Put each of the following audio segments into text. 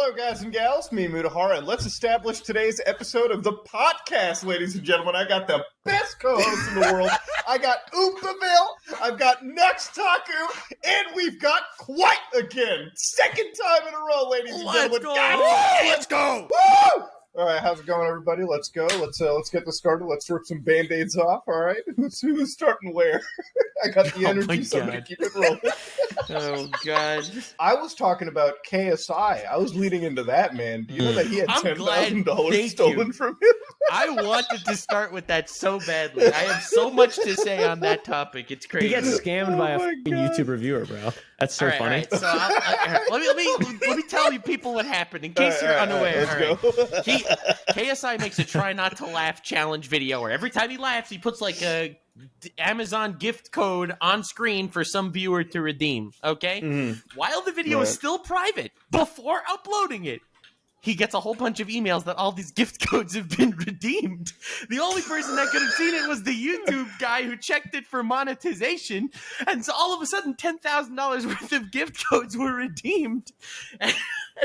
Hello, guys and gals. Me, Mutahara, and let's establish today's episode of the podcast, ladies and gentlemen. I got the best co-host in the world. I got Oompaville, I've got Nikocado, and we've got Kwite again. Second time in a row, ladies and gentlemen. Let's go! Woo! All right, how's it going, everybody? Let's go. Let's get this started. Let's rip some Band-Aids off, all right? Who's starting where? I got the energy, so I'm going to keep it rolling. Oh, God. I was talking about KSI. I was leading into that, man. Do you know that he had $10,000 stolen from him? I wanted to start with that so badly. I have so much to say on that topic. It's crazy. He gets scammed by a YouTube reviewer, bro. That's so funny. All right. So let me tell you people what happened in case you're unaware. Let's go. KSI makes a try not to laugh challenge video where every time he laughs, he puts like a Amazon gift code on screen for some viewer to redeem. Okay, while the video is still private, before uploading it, he gets a whole bunch of emails that all these gift codes have been redeemed. The only person that could have seen it was the YouTube guy who checked it for monetization. And so all of a sudden, $10,000 worth of gift codes were redeemed. And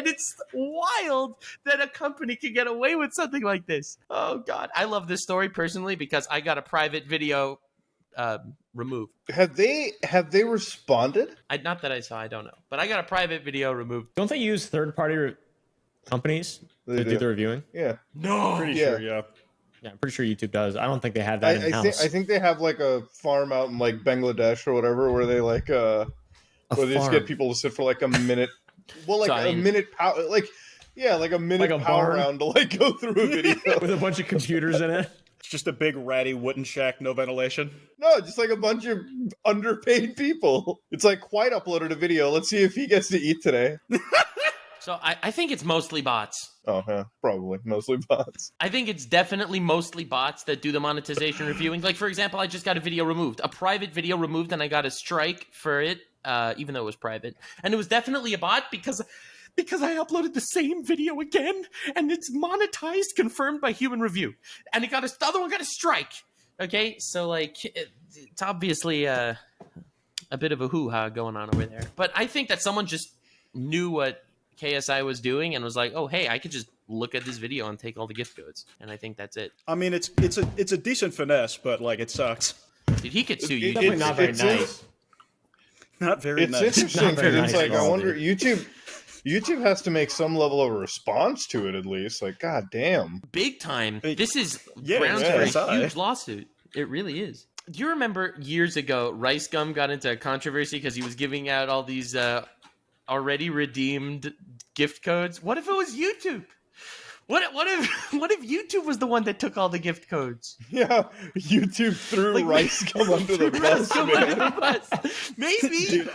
it's wild that a company can get away with something like this. Oh, God. I love this story personally because I got a private video removed. Have they responded? Not that I saw. I don't know. But I got a private video removed. Don't they use third-party companies to do the reviewing? Yeah. No. Pretty sure, yeah. Yeah, I'm pretty sure YouTube does. I don't think they have that in-house. I think they have like a farm out in like Bangladesh or whatever where they like where they just get people to sit for like a minute. Well, like a minute power, like a minute like a power barn? round to like go through a video with a bunch of computers in it. It's just a big ratty wooden shack, no ventilation. No, just like a bunch of underpaid people. It's like Kwite uploaded a video. Let's see if he gets to eat today. So I think it's mostly bots. Oh, yeah, probably. Mostly bots. I think it's definitely mostly bots that do the monetization reviewing. Like, for example, I just got a video removed. A private video removed, and I got a strike for it, even though it was private. And it was definitely a bot because I uploaded the same video again, and it's monetized, confirmed by human review. And the other one got a strike. Okay? So, like, it's obviously a bit of a hoo-ha going on over there. But I think that someone just knew what KSI was doing and was like, oh, hey, I could just look at this video and take all the gift codes. And I think that's it. I mean, it's a decent finesse, but like it sucks. Dude, he could sue you. Definitely not very nice. Not very It's nice. interesting because nice it's like, at all, I wonder, YouTube has to make some level of a response to it at least. Like, god damn. Big time. Big- This is Yeah, grounds yeah, for a KSI. huge lawsuit. It really is. Do you remember years ago, Rice Gum got into a controversy because he was giving out all these already redeemed gift codes? What if it was YouTube? What if YouTube was the one that took all the gift codes? Yeah, YouTube threw Rice Gum under the bus, man. Maybe. Dude,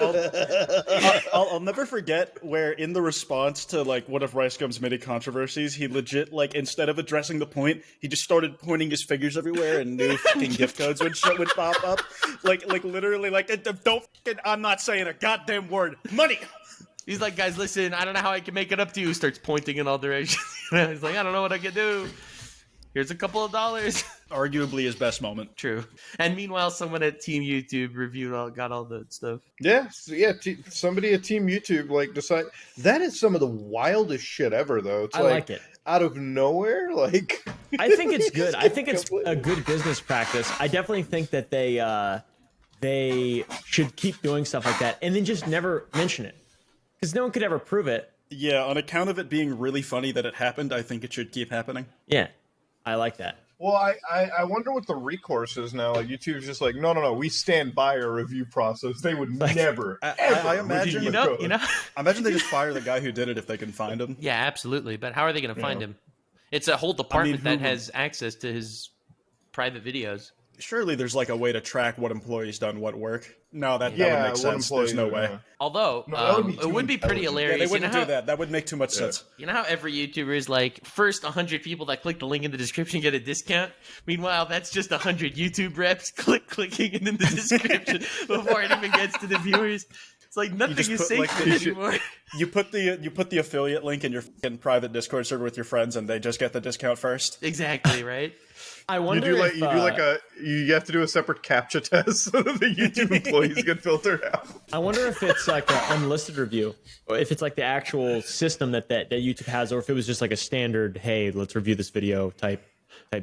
I'll never forget where in the response to like one of Rice Gum's many controversies, he legit like instead of addressing the point, he just started pointing his fingers everywhere and new fucking gift codes would pop up. Like literally like don't fucking, I'm not saying a goddamn word. Money. He's like, guys, listen, I don't know how I can make it up to you. Starts pointing in all directions. He's like, I don't know what I can do. Here's a couple of dollars. Arguably his best moment. True. And meanwhile, someone at Team YouTube got all the stuff. Yeah, somebody at Team YouTube like decide that is some of the wildest shit ever though. It's I like it. Out of nowhere, like I think it's good. I think it's a good business practice. I definitely think that they should keep doing stuff like that and then just never mention it. Because no one could ever prove it. Yeah, on account of it being really funny that it happened, I think it should keep happening. Yeah, I like that. Well, I wonder what the recourse is now. Like YouTube's just like, no, we stand by our review process. They would never. I imagine You know. I imagine they just fire the guy who did it if they can find him. Yeah, absolutely. But how are they going to find him? It's a whole department that has access to his private videos. Surely there's like a way to track what employee's done what work. No, that would make sense. There's no way. Although, it would be pretty hilarious. Yeah, they wouldn't do that. That would make too much sense. You know how every YouTuber is like, first 100 people that click the link in the description get a discount? Meanwhile, that's just 100 YouTube reps clicking it in the description before it even gets to the viewers. It's like nothing just is put, safe like, anymore. You put the affiliate link in your fucking private Discord server with your friends, and they just get the discount first. Exactly, right? I You wonder do if, you have to do a separate captcha test so that the YouTube employees get filtered out. I wonder if it's like an unlisted review, or if it's like the actual system that YouTube has, or if it was just like a standard, hey, let's review this video type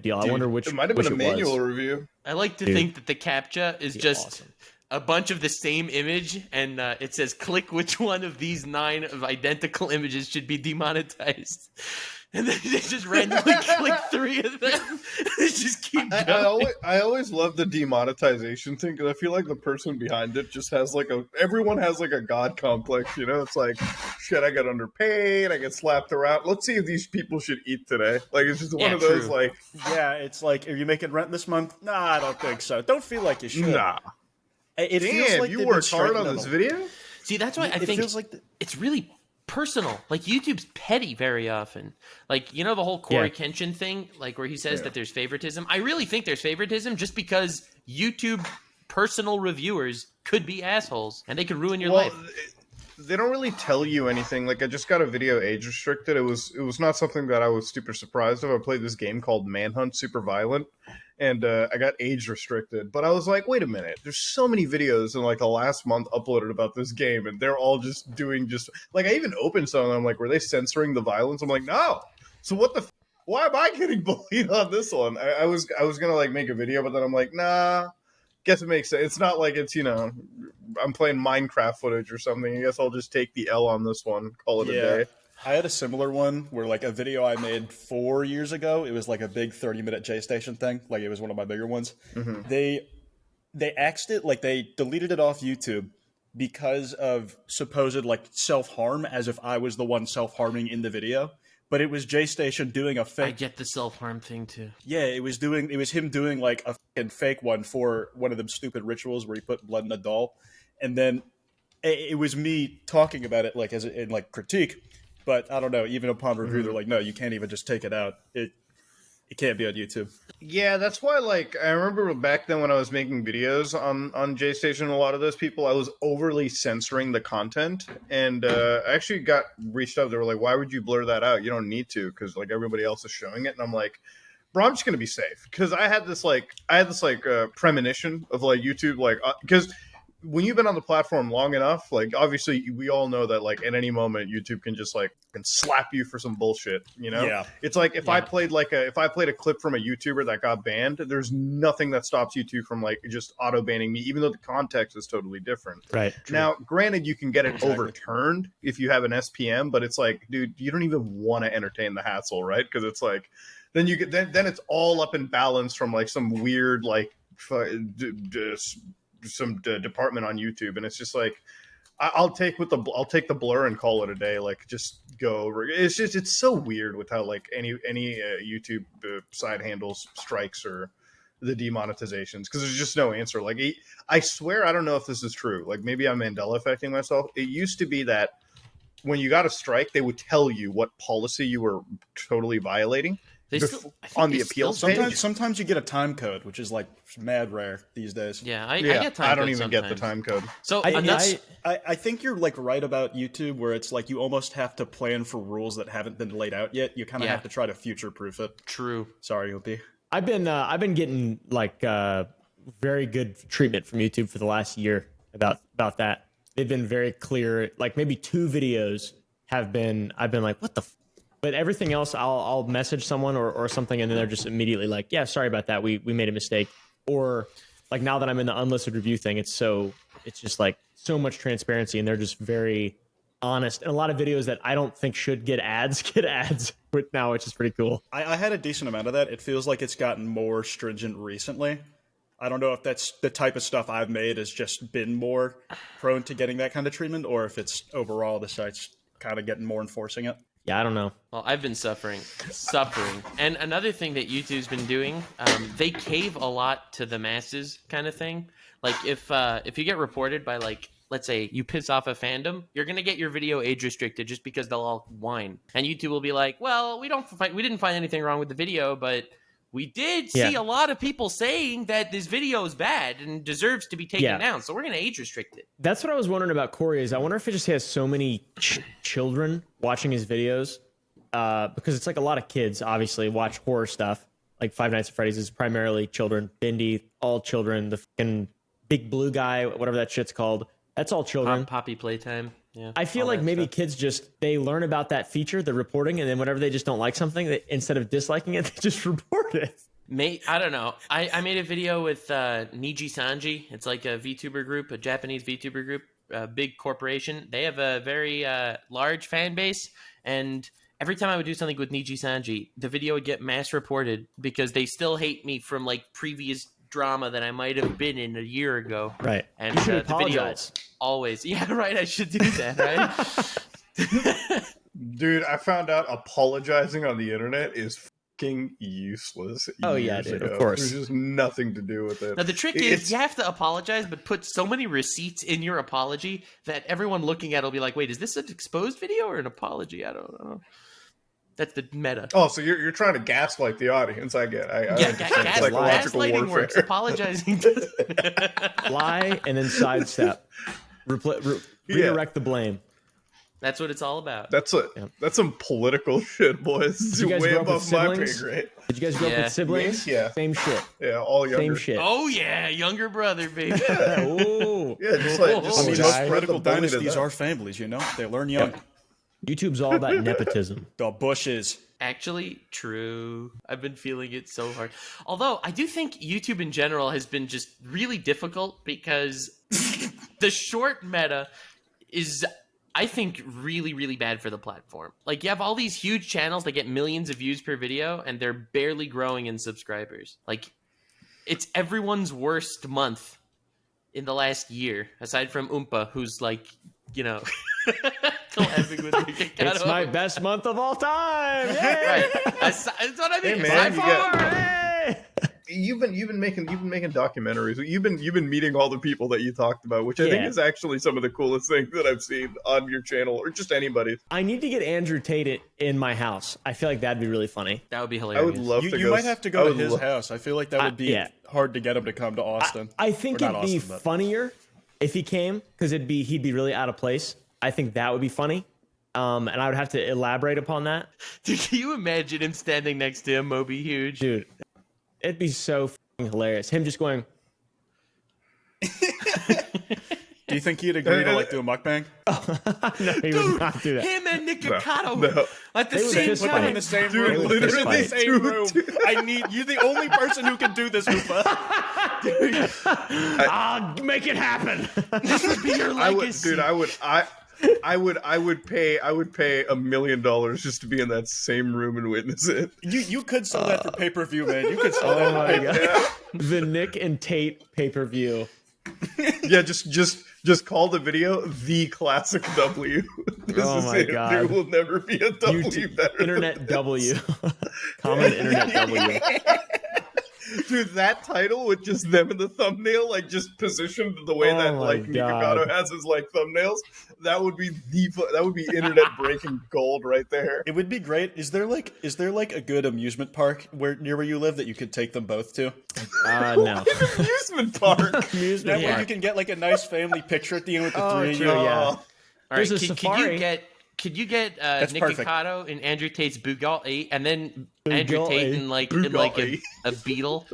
deal. I wonder which It might have been a which manual was. review. I like to think that the CAPTCHA is just awesome. a bunch of the same image, and it says, click which one of these 9 of identical images should be demonetized. And then they just randomly click 3 of them. They just keep going. I always love the demonetization thing because I feel like the person behind it just has everyone has like a god complex, you know? It's like, shit, I got underpaid, I get slapped around. Let's see if these people should eat today. Like, it's just one of those, true. like... Yeah, it's like, are you making rent this month? Nah, I don't think so. Don't feel like you should. Nah. It feels Damn, like you they've worked been hard striking on this video? See, that's why I think feels like it's really personal. Like, YouTube's petty very often. Like, you know the whole Corey Yeah. Kenshin thing? Like, where he says that there's favoritism? I really think there's favoritism just because YouTube personal reviewers could be assholes, and they could ruin your life. They don't really tell you anything. Like, I just got a video age restricted. It was not something that I was super surprised of. I played this game called Manhunt Super Violent, and I got age restricted. But I was like, wait a minute. There's so many videos in like the last month uploaded about this game, and they're all just doing like, I even opened some and I'm like, were they censoring the violence? I'm like, no. So what the? Why am I getting bullied on this one? I was gonna like make a video, but then I'm like, nah. Guess it makes sense. It's not like it's, I'm playing Minecraft footage or something. I guess I'll just take the L on this one. Call it a day. I had a similar one where, like, a video I made 4 years ago, it was like a big 30-minute J-Station thing. Like, it was one of my bigger ones. Mm-hmm. They axed it, like, they deleted it off YouTube because of supposed, like, self-harm, as if I was the one self-harming in the video. But it was J-Station doing a fake... I get the self-harm thing, too. Yeah, it was him doing, like, a fucking fake one for one of them stupid rituals where he put blood in a doll. And then it was me talking about it, like, in like, critique. But, I don't know, even upon review, they're like, no, you can't even just take it out. It can't be on YouTube. Yeah, that's why, like, I remember back then when I was making videos on J-Station, a lot of those people, I was overly censoring the content, and I actually got reached out. They were like, why would you blur that out? You don't need to, because, like, everybody else is showing it. And I'm like, bro, I'm just going to be safe. Because I had this premonition of, like, YouTube, like, because... when you've been on the platform long enough, like, obviously we all know that, like, at any moment YouTube can just, like, can slap you for some bullshit, you know? Yeah. It's like if I played a clip from a YouTuber that got banned, there's nothing that stops YouTube from, like, just auto banning me, even though the context is totally different. Right. True. Now, granted, you can get it overturned if you have an SPM, but it's like, dude, you don't even want to entertain the hassle, right? Because it's like, then you get then it's all up in balance from, like, some weird, like, some department on YouTube, and it's just like, I'll take the blur and call it a day. Like, just go. It's so weird with how, like, any YouTube side handles strikes or the demonetizations, because there's just no answer. Like, I swear, I don't know if this is true. Like, maybe I'm Mandela affecting myself. It used to be that when you got a strike, they would tell you what policy you were totally violating. On the appeals page. Sometimes you get a time code, which is like mad rare these days. Yeah, I get time I don't codes even sometimes. get the time code. So I think you're like right about YouTube, where it's like you almost have to plan for rules that haven't been laid out yet. You kind of have to try to future-proof it. True. Sorry, Oompa. I've been getting like very good treatment from YouTube for the last year about that. They've been very clear. Like, maybe 2 videos I've been like, what the. But everything else, I'll message someone or something, and then they're just immediately like, yeah, sorry about that. We made a mistake. Or, like, now that I'm in the unlisted review thing, it's just like so much transparency, and they're just very honest. And a lot of videos that I don't think should get ads but now, which is pretty cool. I had a decent amount of that. It feels like it's gotten more stringent recently. I don't know if that's the type of stuff I've made has just been more prone to getting that kind of treatment, or if it's overall the site's kind of getting more enforcing it. Yeah, I don't know. Well, I've been suffering. And another thing that YouTube's been doing, they cave a lot to the masses kind of thing. Like, if you get reported by, like, let's say you piss off a fandom, you're going to get your video age restricted just because they'll all whine. And YouTube will be like, well, we didn't find anything wrong with the video, but we did see a lot of people saying that this video is bad and deserves to be taken down. So we're going to age restrict it. That's what I was wondering about Corey. Is I wonder if it just has so many children watching his videos, because it's like a lot of kids obviously watch horror stuff. Like Five Nights at Freddy's is primarily children. Bindi, all children. The fucking Big Blue Guy, whatever that shit's called, that's all children. Poppy Playtime. Yeah, I feel like maybe kids they learn about that feature, the reporting, and then whenever they just don't like something, instead of disliking it, they just report it. I don't know. I made a video with Niji Sanji. It's like a VTuber group, a Japanese VTuber group, a big corporation. They have a very large fan base, and every time I would do something with Niji Sanji, the video would get mass reported because they still hate me from like previous drama that I might have been in a year ago. Right. And you should the video always. Yeah, right. I should do that, right? Dude, I found out apologizing on the internet is fucking useless. Oh yeah, dude, of course. There's just nothing to do with it. Now the trick is you have to apologize, but put so many receipts in your apology that everyone looking at it will be like, wait, is this an exposed video or an apology? I don't know. That's the meta. Oh, so you're trying to gaslight the audience. I get it. Gaslighting works. Apologizing. Lie and then sidestep. Redirect the blame. That's what it's all about. That's some political shit, boys. This is way above my pay grade. Did you guys grow up with siblings? Yeah. Same shit. Yeah, all younger. Same shit. Oh yeah, younger brother, baby. Oh. Yeah, just most political dynasties are families, you know? They learn young. YouTube's all about nepotism. The Bushes. Actually, true. I've been feeling it so hard. Although, I do think YouTube in general has been just really difficult because the short meta is, I think, really, really bad for the platform. Like, you have all these huge channels that get millions of views per video, and they're barely growing in subscribers. Like, it's everyone's worst month in the last year, aside from Oompa, who's like, you know... collabing with Nikocado. It's my best month of all time. Yay! Right. That's what I mean. Hey, man, Hey! You've been making documentaries. You've been meeting all the people that you talked about, which I think is actually some of the coolest things that I've seen on your channel, or just anybody. I need to get Andrew Tate in my house. I feel like that'd be really funny. That would be hilarious. I would love to. You might have to go to his house. I feel like that would be hard to get him to come to Austin. I think it'd be funnier if he came, because he'd be really out of place. I think that would be funny. And I would have to elaborate upon that. Dude, can you imagine him standing next to him, Moby Huge? Dude, it'd be so fucking hilarious. Him just going... Do you think he'd agree to do a mukbang? No, he would not do that. Him and Nikocado No. at the same Put them in time. the same Dude, room. literally, In the same room. You're the only person who can do this, Oompa. I'll make it happen. This would be your legacy. I would pay $1 million just to be in that same room and witness it. You could sell that for pay-per-view, man. You could sell that for pay-per-view. Yeah. The Nick and Tate pay-per-view. Yeah, just call the video the classic W. This Oh is my it. God. There will never be a W YouTube, better. Internet than W. Common Internet W. Dude, that title with just them in the thumbnail, like just positioned the way that like Nikocado has his like thumbnails, that would be internet breaking gold right there. It would be great. Is there like a good amusement park near where you live that you could take them both to? No. Amusement park. Amusement Where park. you can get like a nice family picture at the end with the three of you. true, yeah. All right, There's a safari. Could you get That's Nikocado and Andrew Tate's Bugatti, and then Andrew Tate in like a Beetle?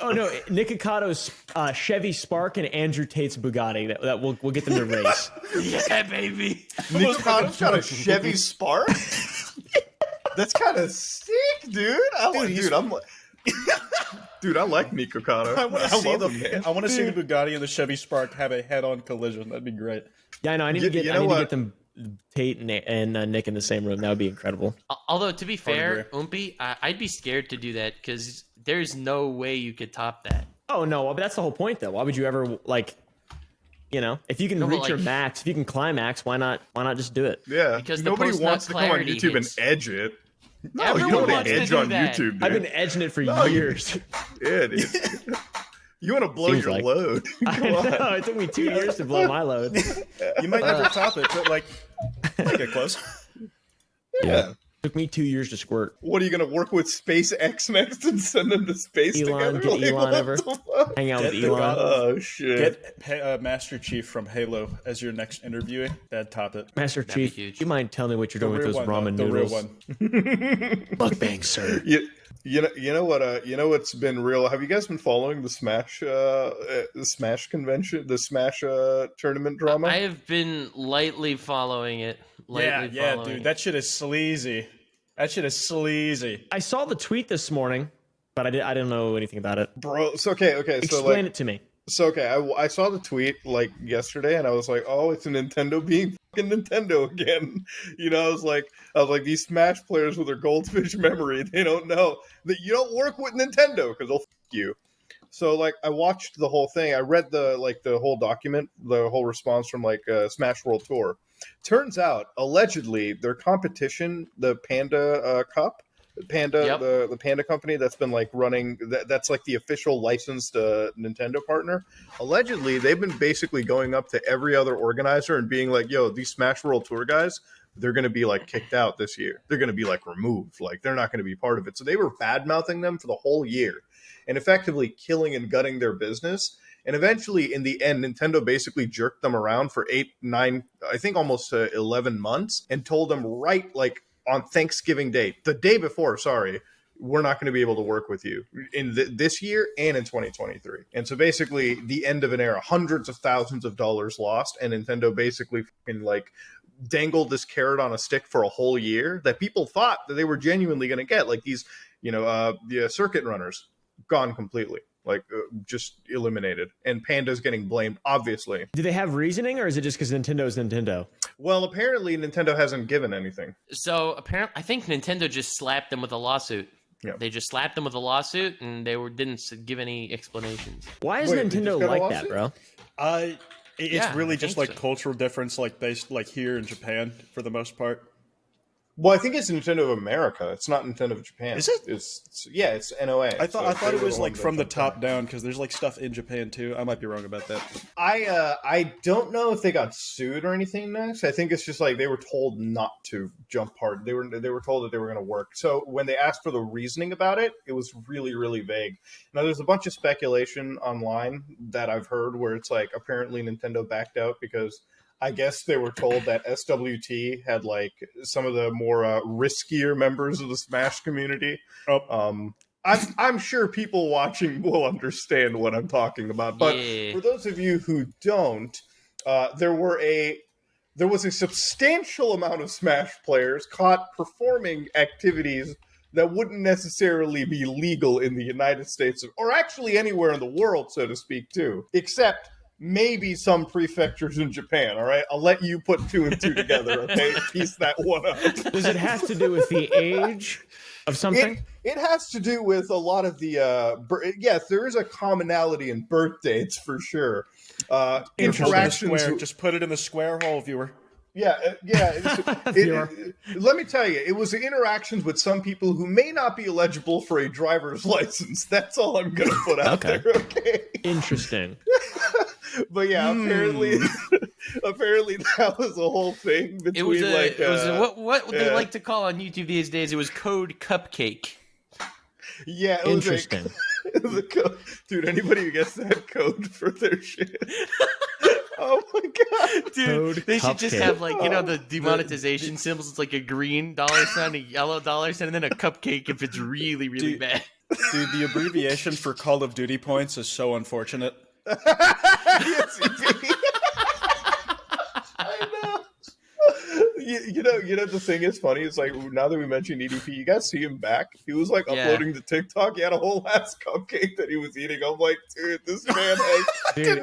Oh no, Nicocado's Chevy Spark and Andrew Tate's Bugatti. That we'll get them to race. Yeah, baby. Nicocado's got a Chevy Spark. That's kind of sick, dude. Dude, I like Nikocado. I want to see love him, man. I want to see the Bugatti and the Chevy Spark have a head-on collision. That'd be great. Yeah, I know. I need to get them Tate and Nick in the same room. That would be incredible. Although to be fair, Oompy, I'd be scared to do that because there's no way you could top that. Oh no, but that's the whole point, though. Why would you ever if you can reach your max, if you can climax, why not just do it? Yeah, Because nobody wants to come on clarity YouTube hits. and edge it. No, Everyone you don't wants to edge do on that. YouTube, dude. I've been edging it for years. Yeah, dude. You want to blow Seems your like. load. I Come on. know, it took me 2 years to blow my load. You might never top it, but like, might get close. Yeah. Took me 2 years to squirt. What are you going to work with SpaceX next and send them to space Elon, together? get Elon what over. the fuck? Hang out with Get Elon. Oh, shit. Get Master Chief from Halo as your next interviewee. That'd top it. Master That'd be Chief, huge. you mind telling me what you're doing with those ramen The noodles? real one. Mukbang, sir. You know what? You know what's been real? Have you guys been following the Smash convention, the Smash tournament drama? I have been lightly following it. Dude. That shit is sleazy. I saw the tweet this morning, but I didn't know anything about it. Bro, so okay. Explain it to me. So okay, I saw the tweet like yesterday, and I was like, "Oh, it's a Nintendo being fucking Nintendo again." You know, I was like, these Smash players with their goldfish memory, they don't know that you don't work with Nintendo because they'll fuck you. So like, I watched the whole thing. I read the whole document, the whole response from Smash World Tour. Turns out, allegedly, their competition, the Panda Cup. The Panda company that's been like running that's like the official licensed Nintendo partner. Allegedly, they've been basically going up to every other organizer and being like, "Yo, these Smash World Tour guys, they're going to be like kicked out this year. They're going to be like removed. Like they're not going to be part of it." So they were bad mouthing them for the whole year and effectively killing and gutting their business. And eventually, in the end, Nintendo basically jerked them around for 8, 9, I think almost 11 months and told them right like on Thanksgiving Day, the day before, sorry, we're not going to be able to work with you in this year and in 2023. And so basically the end of an era, hundreds of thousands of dollars lost, and Nintendo basically fucking like dangled this carrot on a stick for a whole year that people thought that they were genuinely going to get, like these, the circuit runners gone completely. Just eliminated, and Panda's getting blamed, obviously. Do they have reasoning, or is it just because Nintendo is Nintendo? Well, apparently Nintendo hasn't given anything. So apparently, I think Nintendo just slapped them with a lawsuit. Yeah. They just slapped them with a lawsuit, and they didn't give any explanations. Why is Wait, they just Nintendo got a like that, lawsuit? bro? Yeah, really I just think like so. cultural difference, like based like here in Japan for the most part. Well, I think it's Nintendo of America. It's not Nintendo of Japan. Is it? It's NOA. I thought it was like from the top down. down because there's like stuff in Japan too. I might be wrong about that. I don't know if they got sued or anything next. I think it's just like they were told not to jump hard. They were told that they were going to work. So when they asked for the reasoning about it, it was really, really vague. Now there's a bunch of speculation online that I've heard where it's like apparently Nintendo backed out because I guess they were told that SWT had like some of the more riskier members of the Smash community. I'm sure people watching will understand what I'm talking about. But for those of you who don't, there was a substantial amount of Smash players caught performing activities that wouldn't necessarily be legal in the United States or actually anywhere in the world, so to speak, too, except maybe some prefectures in Japan, all right? I'll let you put 2 and 2 together, okay? Piece that one up. Does it have to do with the age of something? It has to do with a lot of the... yes, there is a commonality in birth dates, for sure. Interactions... Just put it in the square hole, viewer. Yeah. Let me tell you, it was the interactions with some people who may not be eligible for a driver's license. That's all I'm going to put out there, okay? Interesting. But yeah, apparently that was the whole thing between what they like to call on YouTube these days. It was code cupcake. Yeah, it interesting. It was a code. Dude, anybody who gets that code for their shit. Oh my god, dude! Code they should cupcake. just have like the demonetization symbols. It's like a green dollar sign, a yellow dollar sign, and then a cupcake if it's really, really bad. Dude, the abbreviation for Call of Duty points is so unfortunate. Yes, indeed. I know. You know the thing is funny. It's like now that we mentioned EDP, you guys see him back. He was like uploading to TikTok. He had a whole ass cupcake that he was eating. I'm like, dude, this man has. Dude,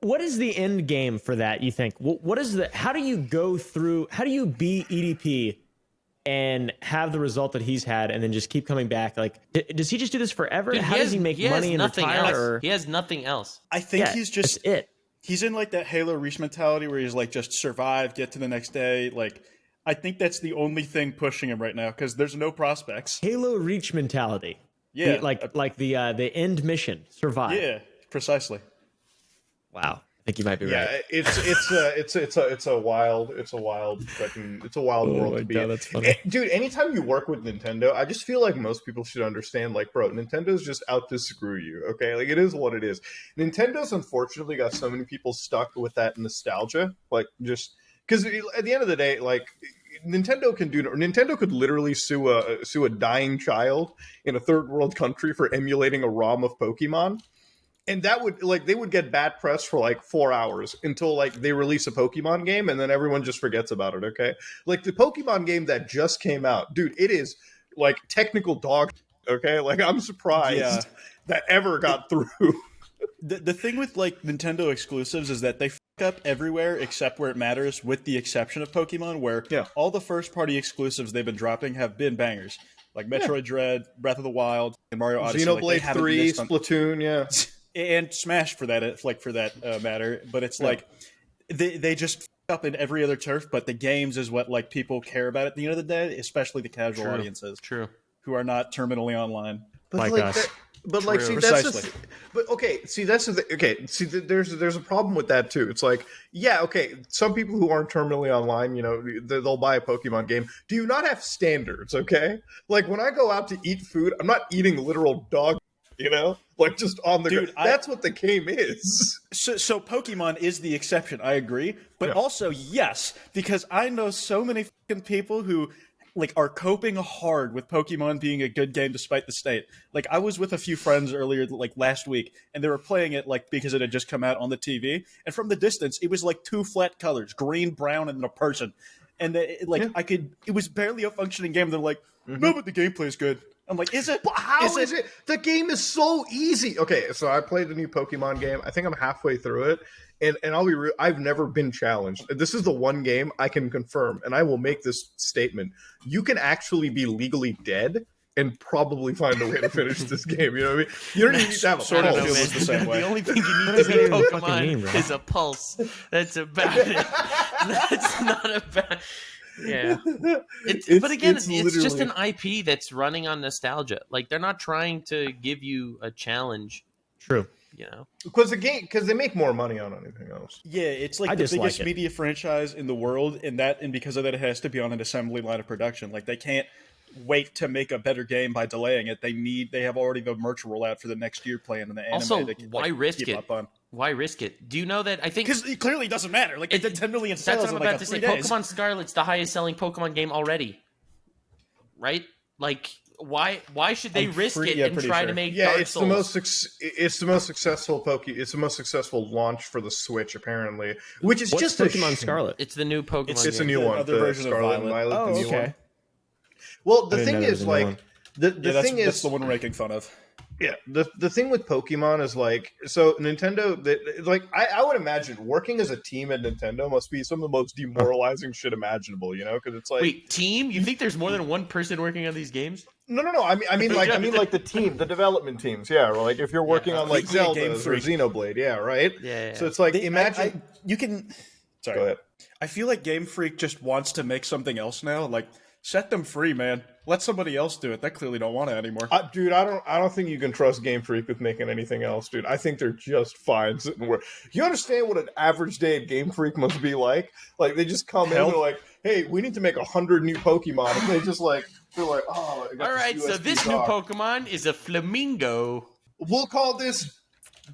what is the end game for that? You think? What is the? How do you go through? How do you beat EDP and have the result that he's had, and then just keep coming back? Like, does he just do this forever? Dude, how does he make money and retire? He has nothing else. I think he's just that's it. He's in like that Halo Reach mentality where he's like just survive, get to the next day. Like, I think that's the only thing pushing him right now because there's no prospects. Halo Reach mentality. Yeah, like the end mission, survive. Yeah, precisely. Wow. think you might be Yeah, right. it's a wild world to be in. That's funny. Dude, anytime you work with Nintendo, I just feel like most people should understand, like, bro, Nintendo's just out to screw you, okay? Like, it is what it is. Nintendo's unfortunately got so many people stuck with that nostalgia, like, just because at the end of the day, like, Nintendo could literally sue a dying child in a third world country for emulating a ROM of Pokemon. And that would, like, they would get bad press for like 4 hours until like they release a Pokemon game, and then everyone just forgets about it. Okay, like the Pokemon game that just came out, dude, it is like technical dog. Okay, like I'm surprised that ever got through. The thing with like Nintendo exclusives is that they fuck up everywhere except where it matters, with the exception of Pokemon, where all the first party exclusives they've been dropping have been bangers, like Metroid Dread, Breath of the Wild, and Mario Odyssey. Xenoblade 3, Splatoon, and Smash for that matter. But it's like they just fuck up in every other turf. But the games is what like people care about at the end of the day, especially the casual audiences, who are not terminally online. But like us. But like, see, that's there's a problem with that too. It's like, yeah, okay, some people who aren't terminally online, you know, they'll buy a Pokemon game. Do you not have standards? Okay, like when I go out to eat food, I'm not eating literal dog. You know, like just on the Dude, that's what the game is. So Pokemon is the exception. I agree, but also yes, because I know so many fucking people who like are coping hard with Pokemon being a good game despite the state. Like I was with a few friends earlier, like last week, and they were playing it like because it had just come out on the TV, and from the distance, it was like two flat colors, green, brown, and a person, and it was barely a functioning game. They're like, no, but the gameplay is good. I'm like, is it? But how is it? The game is so easy. Okay, so I played the new Pokemon game. I think I'm halfway through it, and I'll be real. I've never been challenged. This is the one game I can confirm, and I will make this statement: you can actually be legally dead and probably find a way to finish this game. You know what I mean? You don't even need to have a pulse. The same way. The only thing you need to be Pokemon is a pulse. That's about it. That's not about. Yeah, but again, it's just an IP that's running on nostalgia. Like they're not trying to give you a challenge. True. You know, because they make more money on anything else. Yeah, it's like the biggest media franchise in the world, and because of that, it has to be on an assembly line of production. Like they can't wait to make a better game by delaying it. They have already the merch rollout for the next year planned in the anime. Also, they can, why risk it? Why risk it? Do you know that? I think because it clearly doesn't matter. Like it's 10 million sales. That's what I'm about to say. Pokemon Scarlet's the highest selling Pokemon game already, right? Like, why should they risk it and try to make Dark Souls? It's the most successful It's the most successful launch for the Switch, apparently. Which is just Pokemon Scarlet. It's the new Pokemon. It's a new one. Other version of Violet. Oh, okay. One. Well, the thing is, like, that's the one we're making fun of. Yeah, the thing with Pokemon is like, so Nintendo, like I would imagine working as a team at Nintendo must be some of the most demoralizing shit imaginable, you know? Because it's like, wait, team? You think there's more than one person working on these games? No. I mean like the team, the development teams. Yeah, or like if you're working on like Zelda or Xenoblade, yeah, right. Yeah. So it's like imagine you can. Sorry, go ahead. I feel like Game Freak just wants to make something else now. Like, set them free, man. Let somebody else do it. They clearly don't want it anymore. Dude, I don't think you can trust Game Freak with making anything else, dude. I think they're just fine sitting where. You understand what an average day at Game Freak must be like? Like they just come in, they're like, "Hey, we need to make 100 new Pokemon," and they just like they're like, "Oh, I got all right." So this new Pokemon is a flamingo. We'll call this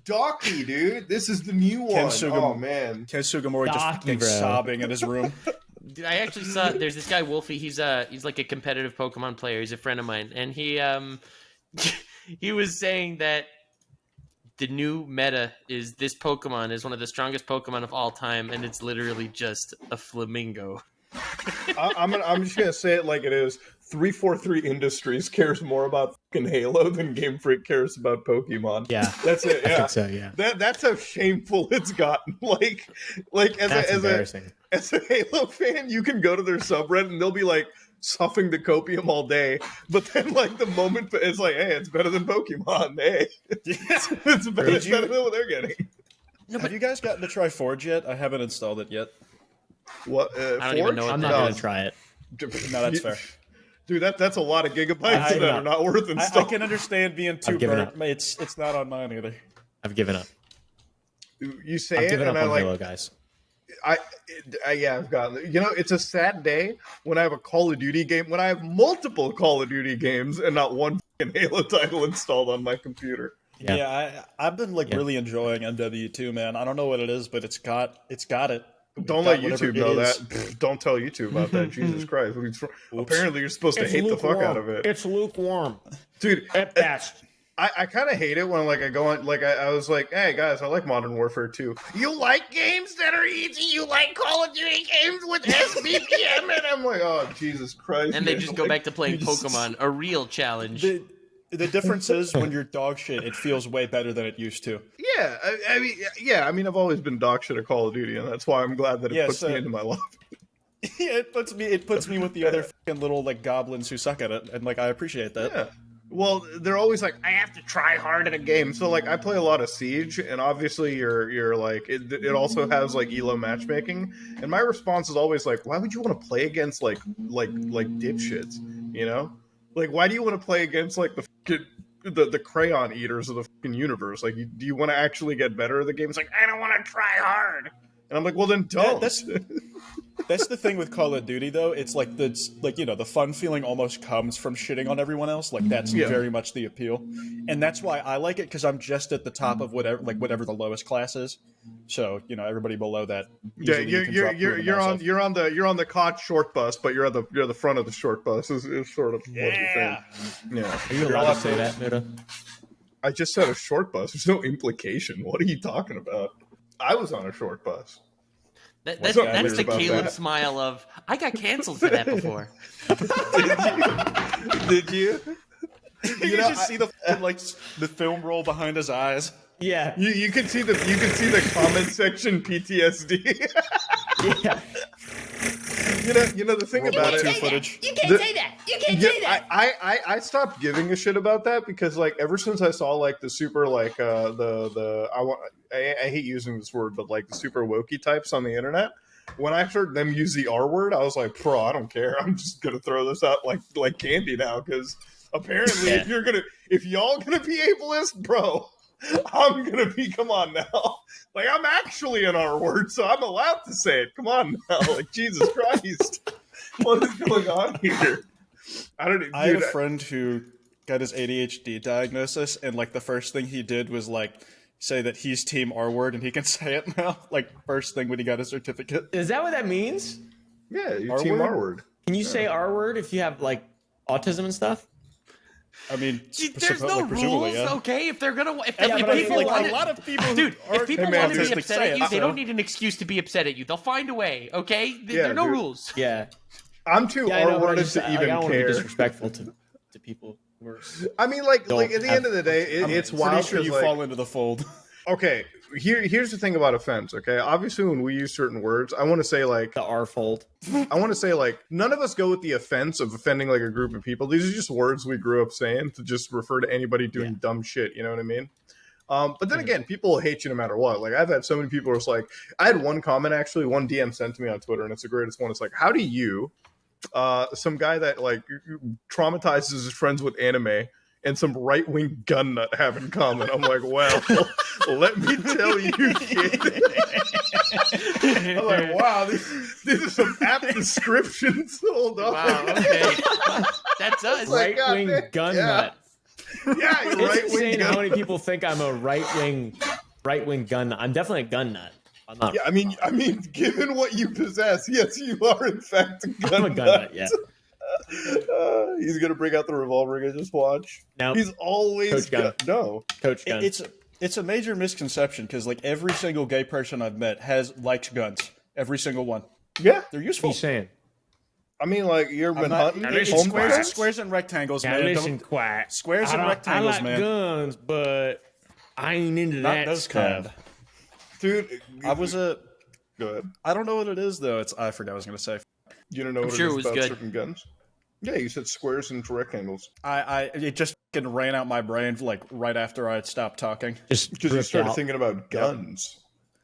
Docky, dude. This is the new one. Oh man, Ken Sugimori just sobbing in his room. Dude, I actually saw there's this guy Wolfie. He's like a competitive Pokemon player. He's a friend of mine, and he he was saying that the new meta is this Pokemon is one of the strongest Pokemon of all time, and it's literally just a flamingo. I'm just gonna say it like it is. 343 Industries cares more about fucking Halo than Game Freak cares about Pokemon. Yeah, that's it. Yeah, I think so, yeah. That's how shameful it's gotten. Like as a Halo fan, you can go to their subreddit and they'll be like suffing the copium all day, but then like the moment it's like, hey, it's better than Pokemon. Hey, it's better than what they're getting. No, have you guys gotten to try Forge yet? I haven't installed it yet. What? I don't even know. I'm not going to try it. No, that's fair. Dude, that's a lot of gigabytes that are not worth installing. I can understand being too burnt. It's not on mine either. I've given up. You say I've it, given and up I on like. Halo, guys. Yeah, I've got. It's a sad day when I have a Call of Duty game, when I have multiple Call of Duty games, and not one fucking Halo title installed on my computer. Yeah. I've been really enjoying MW2, man. I don't know what it is, but it's got it. Don't let YouTube know that. Pfft, don't tell YouTube about that. Jesus Christ! Apparently, you're supposed to hate the fuck out of it, It's lukewarm, dude. at best. I kind of hate it when I go on I was like, hey guys, I like Modern Warfare 2. You like games that are easy? You like Call of Duty games with SBPM? And I'm like, oh Jesus Christ! And they just go back to playing Pokemon, a real challenge. The difference is when you're dog shit, it feels way better than it used to. Yeah, I mean, I've always been dog shit at Call of Duty, and that's why I'm glad that it puts me into my life. Yeah, it puts me with the other fucking little goblins who suck at it, and I appreciate that. Yeah. Well, they're always like, I have to try hard at a game. So I play a lot of Siege, and obviously you're it also has Elo matchmaking, and my response is always why would you want to play against like dipshits, you know? Why do you want to play against the crayon eaters of the fucking universe? Do you want to actually get better at the game? It's I don't want to try hard. And I'm like, well then don't. That's the thing with Call of Duty, though. It's the fun feeling almost comes from shitting on everyone else. That's very much the appeal, and that's why I like it, because I'm just at the top of whatever the lowest class is. So everybody below that. Yeah, you're on the COD short bus, but you're at the front of the short bus. Is sort of what you're saying. Yeah. Are you allowed to say that, Muda? I just said a short bus. There's no implication. What are you talking about? I was on a short bus. That's the Caleb smile of, I got canceled for that before. Did you? You just see the film roll behind his eyes. Yeah. You can see the comment section PTSD. Yeah. You know the thing about it. Footage. You can't say that. You can't say that. I stopped giving a shit about that because ever since I saw the super I hate using this word, but the super wokey types on the internet, when I heard them use the R word, I was like, bro, I don't care. I'm just gonna throw this out like candy now, because apparently if y'all gonna be ableist, bro, I'm gonna be. Come on now, I'm actually an R word, so I'm allowed to say it. Come on now, Jesus Christ, what is going on here? I don't. I had a friend who got his ADHD diagnosis, and the first thing he did was say that he's team R word, and he can say it now. First thing when he got his certificate. Is that what that means? Yeah, you team R word. Can you say R word if you have autism and stuff? I mean, there's no rules, yeah. Okay? If they're gonna, if people want a lot of people, dude, if people want to be upset at you, they so. don't need an excuse to be upset at you. They'll find a way. Okay? There are no rules. Yeah. I'm too R-worded to even I don't want to be care. disrespectful to people. I mean, at the end of the day, it's wild. Sure you fall into the fold. Okay, here's the thing about offense. Okay, obviously when we use certain words, I want to say the R fold. I want to say none of us go with the offense of offending a group of people. These are just words we grew up saying to just refer to anybody doing dumb shit. You know what I mean? But then again, people will hate you no matter what. I've had so many people who are I had one comment actually, one DM sent to me on Twitter, and it's the greatest one. It's how do you, some guy that traumatizes his friends with anime, and some right-wing gun nut have in common? I'm like, well, let me tell you, kid. I'm like, wow, these are some apt descriptions. Hold on. Wow, okay. That's us. Right-wing gun nut. Yeah, you're It's right-wing insane gun how many people think I'm a right-wing gun nut. I'm definitely a gun nut. I'm not. Yeah, I mean, given what you possess, yes, you are in fact a gun I'm a gun nut. nut, yeah. He's gonna bring out the revolver again. Just watch. Nope. He's always Coach gun. No. Coach gun. It's a major misconception, because every single gay person I've met likes guns. Every single one. Yeah, They're what are useful. you saying? I mean, you've been hunting. It's squares and rectangles, Now man. listen, Kwite. Squares and rectangles, I like man. guns, but I ain't into Not that those stuff. kind. Dude. Go ahead. I don't know what it is though. I forgot what I was gonna say. You don't know what sure it it is was about good. certain guns? Yeah, you said squares and rectangles. It just fucking ran out my brain right after I had stopped talking. Just Because you dripped started out. thinking about guns.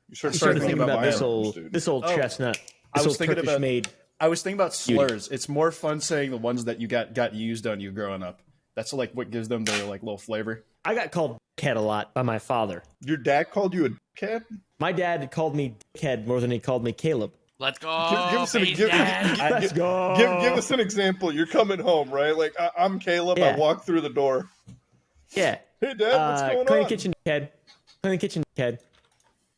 You I started thinking about this firearms, old chestnut. I This was old thinking Turkish about- made. I was thinking about slurs. It's more fun saying the ones that you got used on you growing up. That's what gives them their little flavor. I got called dickhead a lot by my father. Your dad called you a dickhead? My dad called me dickhead more than he called me Caleb. Let's go. Let's go. Give us an example. You're coming home, right? Like, I'm Caleb. Yeah. I walk through the door. Yeah. Hey, Dad, what's going clean on? the kitchen, dickhead. Clean the kitchen, dickhead.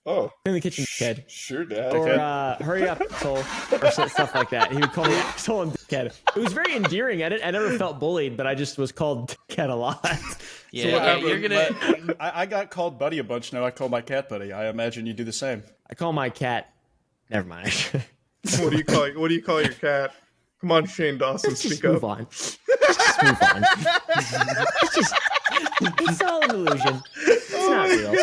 Oh. Clean the kitchen, dickhead. Sure, Dad. Or hurry up, asshole, or stuff like that. He would call me asshole and dickhead. It was very endearing. I never felt bullied, but I just was called dickhead a lot. Yeah, you're gonna. I got called Buddy a bunch now. I call my cat Buddy. I imagine you do the same. I call my cat. Never mind. What do you call your cat? Come on, Shane Dawson, Let's speak just up. move on. Just move on. It's all an illusion. It's not real.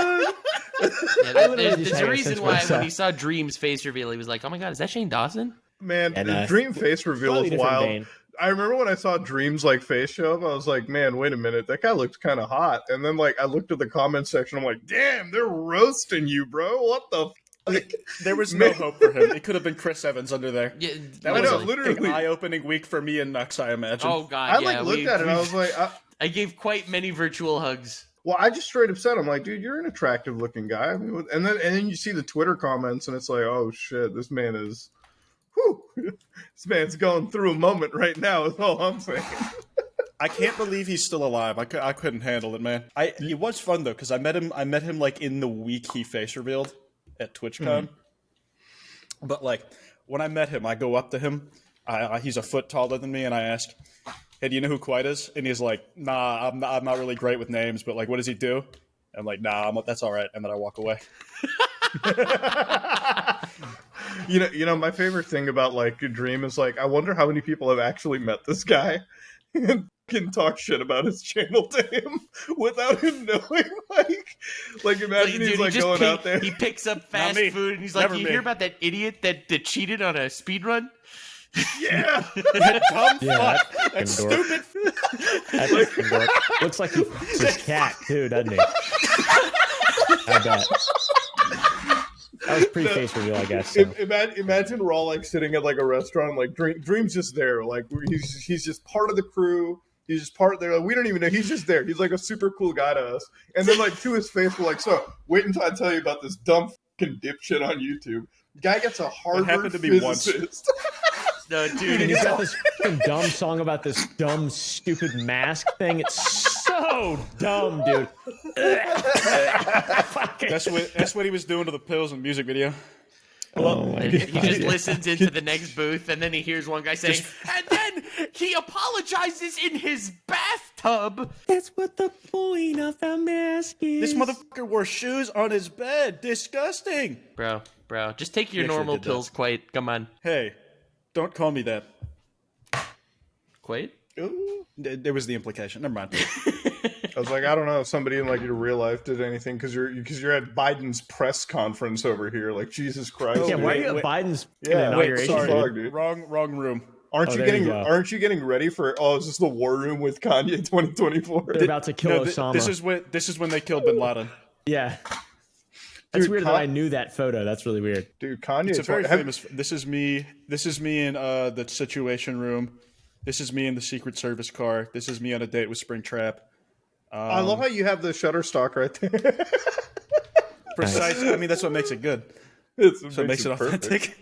Yeah, literally just there's had a a reason sense why myself. when he saw Dream's face reveal, he was like, "Oh my god, is that Shane Dawson?" Man, And, the Dream face reveal slightly is different wild. vein. I remember when I saw Dream's like face show up, I was like, man, wait a minute, that guy looks kind of hot. And then like I looked at the comment section, I'm like, damn, they're roasting you, bro. What the fuck? There was no hope for him. It could have been Chris Evans under there. Yeah, That I was know, a literally. big eye-opening week for me and Nux, I imagine. Oh god, I yeah. like looked at it and I was like, I gave quite many virtual hugs. well, I just straight up said, I'm like, dude, you're an attractive looking guy. I mean, and then you see the Twitter comments and it's like, oh shit, this man is, whew, this man's going through a moment right now. Is all I'm saying. I can't believe he's still alive. I couldn't handle it, man. It was fun though because I met him like in the week he face revealed at TwitchCon. But like when I met him, I go up to him. He's a foot taller than me, and I ask, "Hey, do you know who Kwite is?" And he's like, "Nah, I'm not really great with names, but like, what does he do?" I'm like, "Nah, that's all right," and then I walk away. You know, my favorite thing about like Dream is like, I wonder how many people have actually met this guy and can talk shit about his channel to him without him knowing. Like imagine he's Dude, like he just going out there. He picks up fast me. food and he's like, Never "You me. hear about that idiot that cheated on a speed run?" Yeah, Dumb Yeah, fuck. That's fucking dork. stupid. That fucking dork. Looks like he's his cat too, doesn't he? I bet. That was pre-face reveal, I guess. So. imagine we're all like sitting at like a restaurant, like Dream's just there, like he's just part of the crew. He's just part of there. Like, we don't even know. He's just there. He's like a super cool guy to us. And then like to his face, we're like, so wait until I tell you about this dumb fucking dipshit on YouTube. Guy gets a Harvard happened to me physicist. No, dude, And he's got this fucking dumb song about this dumb, stupid mask thing. It's so dumb, dude. That's what he was doing to the Pills in music video. Oh my And he God. just listens into the next booth, and then he hears one guy saying, and then he apologizes in his bathtub. That's what the point of the mask is. This motherfucker wore shoes on his bed. Disgusting. Bro, just take your He actually normal did that. pills, Quite. Come on. Hey, don't call me that. Quite? There was the implication. Never mind. I was like, I don't know if somebody in like your real life did anything because you're at Biden's press conference over here. Like Jesus Christ! Yeah, dude. why are you at wait. Biden's Yeah, inauguration? sorry. dude? Fuck, dude. Wrong room. Aren't Oh, you there getting you go. Aren't you getting ready for? Oh, is this the war room with Kanye 2024? They're about to kill Osama. This is when they killed Bin Laden. Yeah. That's Dude, weird that I knew that photo. That's really weird. Dude, Kanye. It's a very have- famous. This is me. This is me in the Situation Room. This is me in the Secret Service car. This is me on a date with Springtrap. I love how you have the Shutterstock right there. Precisely. I mean, that's what makes it good. So it makes it perfect. authentic.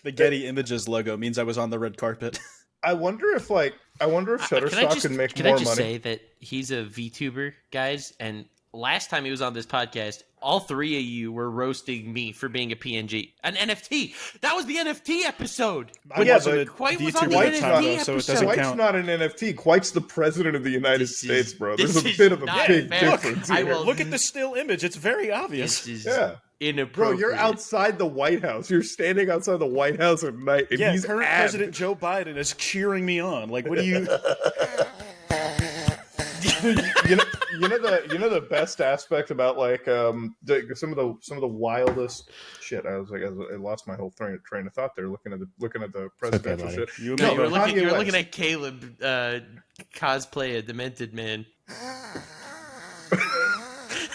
The Getty Images logo means I was on the red carpet. I wonder if Shutterstock could make can more I just money. say that he's a VTuber, guys, and last time he was on this podcast, all three of you were roasting me for being a PNG. An NFT. That was the NFT episode. Yeah, wasn't but a Quite was VTuber on the at the time, NFT though, so it episode. doesn't Quite's count. not an NFT. Quite's the president of the United This is- States, bro. this There's a is bit of a not big fair. difference I here. will- Look at the still image. It's very obvious. This is Yeah. Bro, inappropriate. you're outside the White House. You're standing outside the White House at night, and Yeah, he's current abbed. President Joe Biden is cheering me on. Like, what do you? you know the best aspect about like some of the wildest shit. I lost my whole train of thought there looking at the presidential buddy. shit. You and No, me you were both. looking, Kanye you were West. looking at Caleb cosplay a demented man.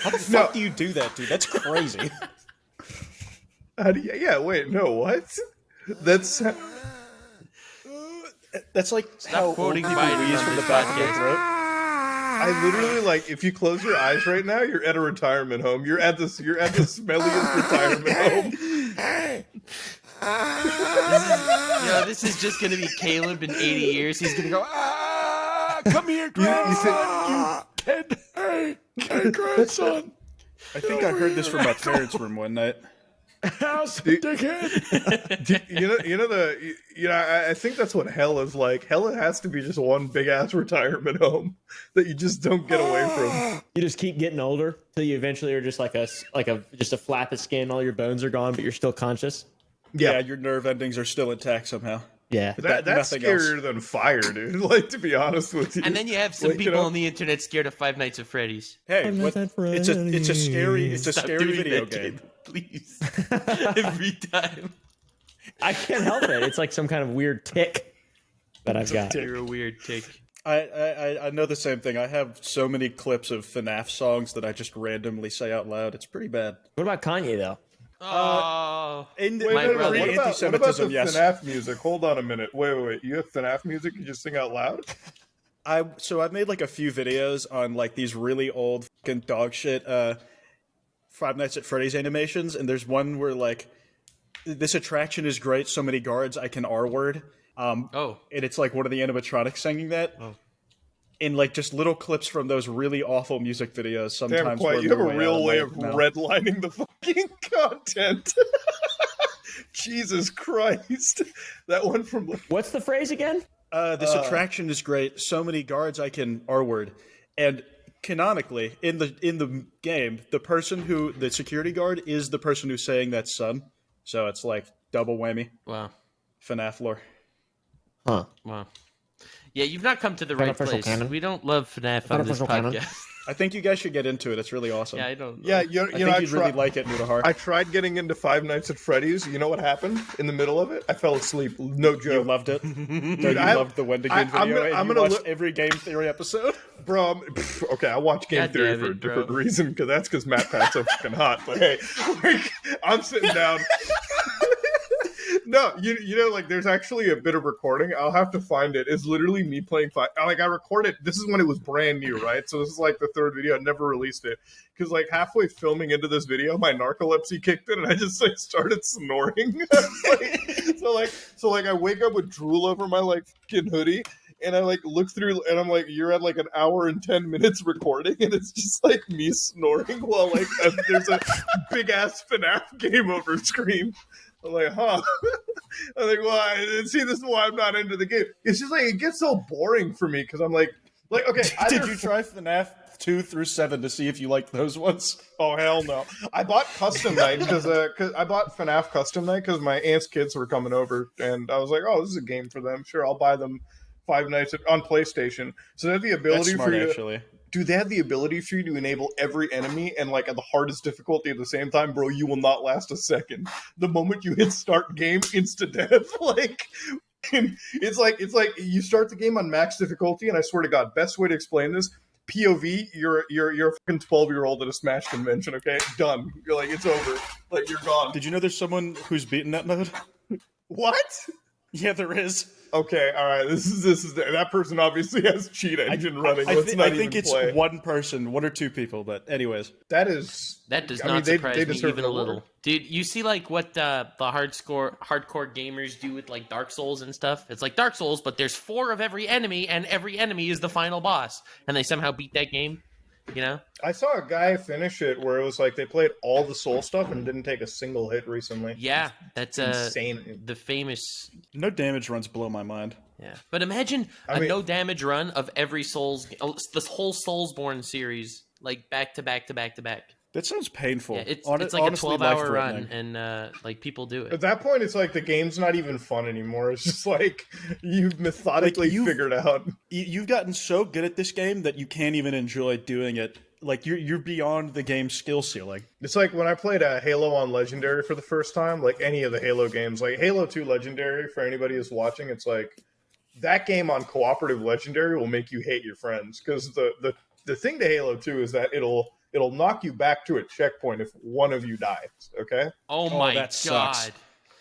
How the fuck do you do that, dude? That's crazy. Yeah, wait, no, what? That's That's like how old quoting people Biden wheeze on from the this back of their podcast. throat. I literally like if you close your eyes right now, you're at a retirement home. You're at the smelliest retirement home. This is just gonna be Caleb in 80 years. He's gonna go, come here, grandson. Hey, grandson. I think I heard this from my parents' room one night. House, dickhead. I think that's what hell is like. Hell has to be just one big ass retirement home that you just don't get away from. You just keep getting older till you eventually are just like a flap of skin. All your bones are gone, but you're still conscious. Yeah, your nerve endings are still intact somehow. Yeah, that's scarier than fire, dude. Like, to be honest with you. And then you have some people on the internet scared of Five Nights at Freddy's. Hey, it's a scary video game. Please, every time. I can't help it. It's like some kind of weird tick that I've got. You're a weird tick. I know the same thing. I have so many clips of FNAF songs that I just randomly say out loud. It's pretty bad. What about Kanye though? Oh, what about the FNAF music? Hold on a minute. Wait. You have FNAF music you just sing out loud? I've made like a few videos on like these really old fucking dog shit Five Nights at Freddy's animations, and there's one where like this attraction is great, so many guards I can R-word. And it's like one of the animatronics singing that. Oh. In like just little clips from those really awful music videos. Sometimes you have a real way of redlining the fucking content. Jesus Christ. That one from... What's the phrase again? This attraction is great. So many guards I can R-word. And canonically, in the game, the security guard is the person who's saying that's son. So it's like double whammy. Wow. FNAF lore. Huh. Wow. Yeah, you've not come to the right place. Canon. We don't love FNAF on this podcast. I think you guys should get into it. It's really awesome. Yeah, I don't know. Yeah, I think you'd really like it, Noodahar. I tried getting into Five Nights at Freddy's. You know what happened in the middle of it? I fell asleep. No joke. You loved it? Dude, you loved the Wendigoon video. I'm gonna watch every Game Theory episode. Bro, okay, I watch Game Theory for a different reason, because Matt Pat's so fucking hot. But hey, like, I'm sitting down... No, you know, like, there's actually a bit of recording. I'll have to find it. It's literally me playing I recorded. This is when it was brand new, right? So this is like the third video. I never released it because like halfway filming into this video, my narcolepsy kicked in, and I just like started snoring. So I wake up with drool over my like fucking hoodie. And I like look through, and I'm like, you're at like an hour and 10 minutes recording, and it's just like me snoring while like there's a big ass FNAF game over screen. I'm like, huh? I'm like, well, see, this is why I'm not into the game. It's just like it gets so boring for me because I'm like, okay. Did you try FNAF 2 through 7 to see if you liked those ones? Oh hell no! I bought Custom Night because I bought FNAF Custom Night because my aunt's kids were coming over, and I was like, oh, this is a game for them. Sure, I'll buy them Five Nights on PlayStation. So they have the ability That's smart, for you. Actually. Dude, they have the ability for you to enable every enemy and like at the hardest difficulty at the same time, bro. You will not last a second. The moment you hit start game, insta death. Like, it's like you start the game on max difficulty, and I swear to God, best way to explain this: POV, you're a fucking 12-year-old at a Smash convention. Okay, done. You're like, it's over. Like, you're gone. Did you know there's someone who's beaten that mode? What? Yeah, there is. Okay, all right. This is that person obviously has cheat engine running. I think it's one person, one or two people. But anyways, that does not surprise me even a little. Dude, you see like what the hardcore gamers do with like Dark Souls and stuff? It's like Dark Souls, but there's 4 of every enemy, and every enemy is the final boss, and they somehow beat that game. You know, I saw a guy finish it where it was like they played all the Soul stuff and didn't take a single hit recently. Yeah, that's insane. The famous no damage runs blow my mind. Yeah, but imagine a no damage run of every Souls, this whole Soulsborne series, like back to back to back to back. That sounds painful. Yeah, it's like honestly, a 12-hour run, and like people do it. At that point, it's like the game's not even fun anymore. It's just like you've methodically figured out. You've gotten so good at this game that you can't even enjoy doing it. Like you're beyond the game's skill ceiling. It's like when I played Halo on Legendary for the first time. Like any of the Halo games, like Halo 2 Legendary. For anybody who's watching, it's like that game on cooperative Legendary will make you hate your friends because the thing to Halo 2 is that it'll knock you back to a checkpoint if one of you dies, okay? Oh my God. Sucks.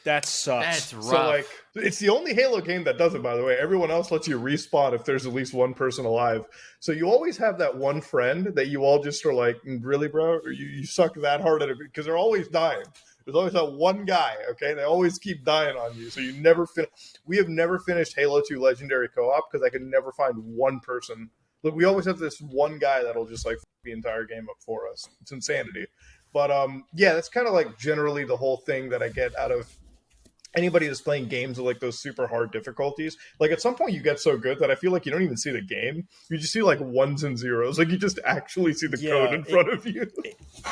That sucks. That's rough. So like, it's the only Halo game that does it, by the way. Everyone else lets you respawn if there's at least one person alive. So you always have that one friend that you all just are like, really, bro? Or you suck that hard at it, because they're always dying. There's always that one guy, okay? They always keep dying on you, so you never finish. We have never finished Halo 2 Legendary Co-op because I could never find one person. Look, we always have this one guy that'll just like f the entire game up for us. It's insanity. But yeah, that's kind of like generally the whole thing that I get out of anybody that's playing games with like those super hard difficulties. Like at some point you get so good that I feel like you don't even see the game. You just see like ones and zeros. Like you just actually see the code in front of you.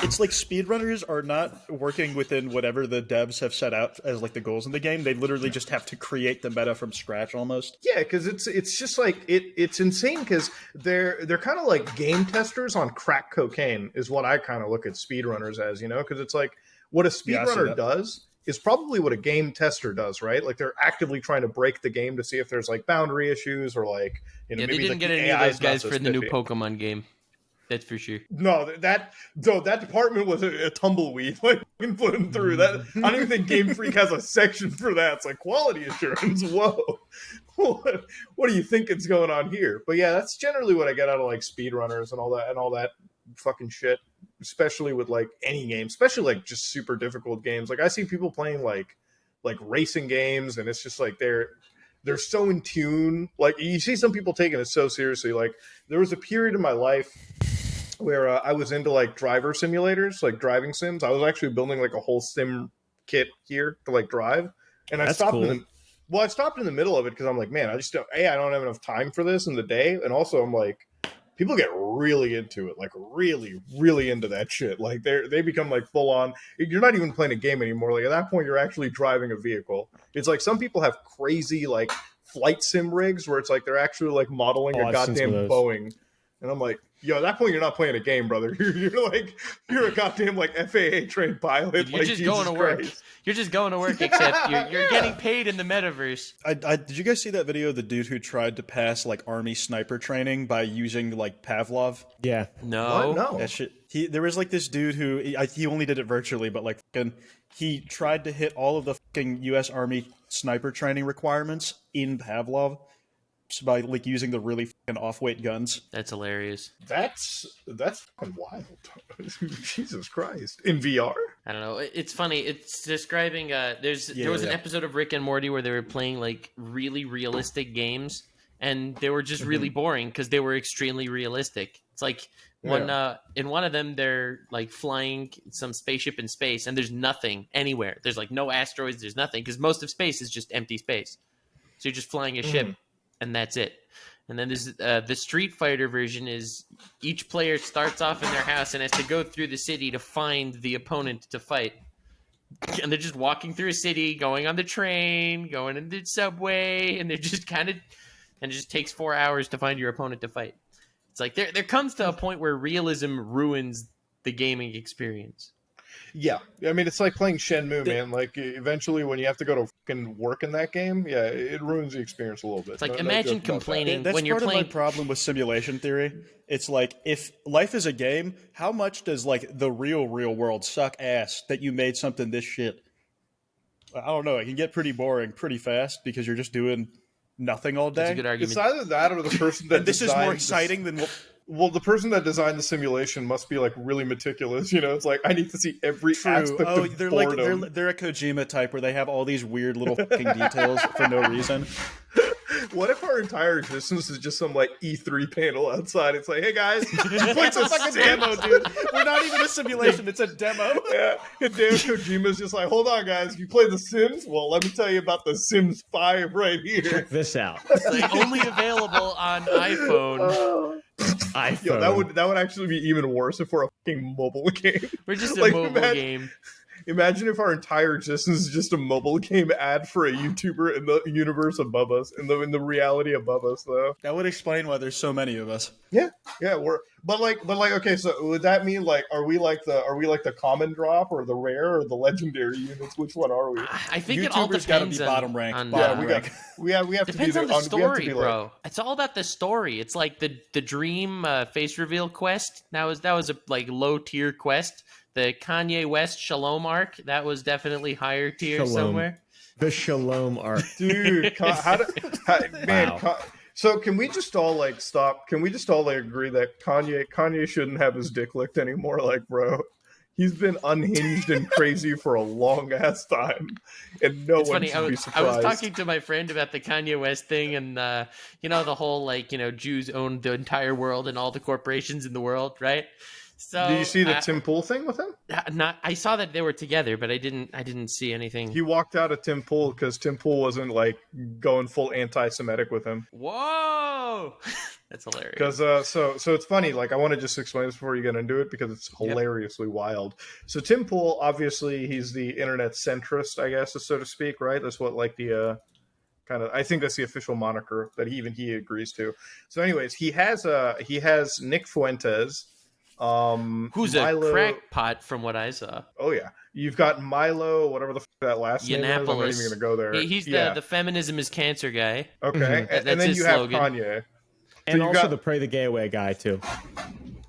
It's like speedrunners are not working within whatever the devs have set out as like the goals in the game. They literally just have to create the meta from scratch almost. Yeah, because it's just like it's insane because they're kind of like game testers on crack cocaine is what I kind of look at speedrunners as, you know, because it's like what a speedrunner does is probably what a game tester does, right? Like they're actively trying to break the game to see if there's like boundary issues or like, you know, yeah, maybe they didn't like get the any of AI those is not guys so for the new spiffy. Pokemon game. That's for sure. No, that department was a tumbleweed, like floating through that. I don't even think Game Freak has a section for that. It's like quality assurance. Whoa, what do you think is going on here? But yeah, that's generally what I get out of like speedrunners and all that fucking shit. Especially with like any game, especially like just super difficult games. Like I see people playing like racing games, and it's just like they're so in tune. Like you see some people taking it so seriously. Like there was a period in my life where I was into like driver simulators, like driving sims. I was actually building like a whole sim kit here to like drive, and I stopped in the middle of it because I'm like, man, I don't have enough time for this in the day, and also I'm like, people get really into it, like really, really into that shit. Like they become like full on. You're not even playing a game anymore. Like at that point, you're actually driving a vehicle. It's like some people have crazy like flight sim rigs where it's like they're actually like modeling a goddamn Boeing. And I'm like, yo, at that point, you're not playing a game, brother. You're a goddamn like FAA trained pilot. You're like, just Jesus going to work. Christ. You're just going to work, except you're getting paid in the metaverse. Did you guys see that video of the dude who tried to pass like army sniper training by using like Pavlov? Yeah. No. What? No. That shit. There was like this dude who he only did it virtually, but like he tried to hit all of the fucking U.S. Army sniper training requirements in Pavlov by like using the really fucking off-weight guns. That's hilarious. That's fucking wild. Jesus Christ. In VR? I don't know. It's funny. It's describing. There was an episode of Rick and Morty where they were playing like really realistic games, and they were just really boring because they were extremely realistic. It's like in one of them, they're like flying some spaceship in space, and there's nothing anywhere. There's like no asteroids. There's nothing because most of space is just empty space. So you're just flying a ship, and that's it. And then there's the Street Fighter version is each player starts off in their house and has to go through the city to find the opponent to fight. And they're just walking through a city, going on the train, going in the subway, and they're just and it just takes 4 hours to find your opponent to fight. It's like there comes to a point where realism ruins the gaming experience. Yeah, I mean, it's like playing Shenmue, man. Like, eventually when you have to go to fucking work in that game, yeah, it ruins the experience a little bit. It's like, imagine complaining That's when you're part playing... of my problem with simulation theory. It's like, if life is a game, how much does, like, the real world suck ass that you made something this shit? I don't know. It can get pretty boring pretty fast because you're just doing nothing all day. That's a good argument. It's either that or the person that This is more exciting than... Well, the person that designed the simulation must be like really meticulous. You know, it's like I need to see every aspect of they're boredom. like they're a Kojima type where they have all these weird little fucking details for no reason. What if our entire existence is just some like E3 panel outside? It's like, hey guys, it's a fucking demo, dude. We're not even a simulation; it's a demo. Yeah, and Dan Kojima's just like, hold on, guys, you play The Sims? Well, let me tell you about The Sims 5 right here. Check this out. It's like only available on iPhone. iPhone. Yo, that would actually be even worse if we're a fucking mobile game. We're just a mobile game. Imagine if our entire existence is just a mobile game ad for a YouTuber in the universe above us, in the reality above us, though. That would explain why there's so many of us. Yeah, but okay, so would that mean like are we like the common drop or the rare or the legendary units? Which one are we? I think it all YouTubers depends gotta be on, bottom rank. on Bottom Yeah, rank. we have to depends be on the story, be bro. like, It's all about the story. It's like the dream face reveal quest. That was a like low tier quest. The Kanye West Shalom arc, that was definitely higher tier Shalom. somewhere. The Shalom arc. Dude, so can we just all like stop? Can we just all like agree that Kanye shouldn't have his dick licked anymore? Like, bro, he's been unhinged and crazy for a long ass time, and no one should be surprised. I was talking to my friend about the Kanye West thing, and the whole Jews own the entire world and all the corporations in the world, right? So did you see the Tim Pool thing with him? I saw that they were together, but I didn't see anything. He walked out of Tim Pool because Tim Pool wasn't like going full anti-Semitic with him. Whoa, that's hilarious. Because so it's funny. Like, I want to just explain this before you get into it because it's hilariously wild. So Tim Pool, obviously, he's the internet centrist, I guess, so to speak, right? That's what like the kind of, I think that's the official moniker that he agrees to. So, anyways, he has Nick Fuentes. Who's Milo, a crackpot from what I saw. Oh yeah, you've got Milo, whatever the that last name is. I'm not even gonna go there. He's the feminism is cancer guy. Okay, Mm-hmm. and then you slogan. Have Kanye, and also the pray the gay away guy too.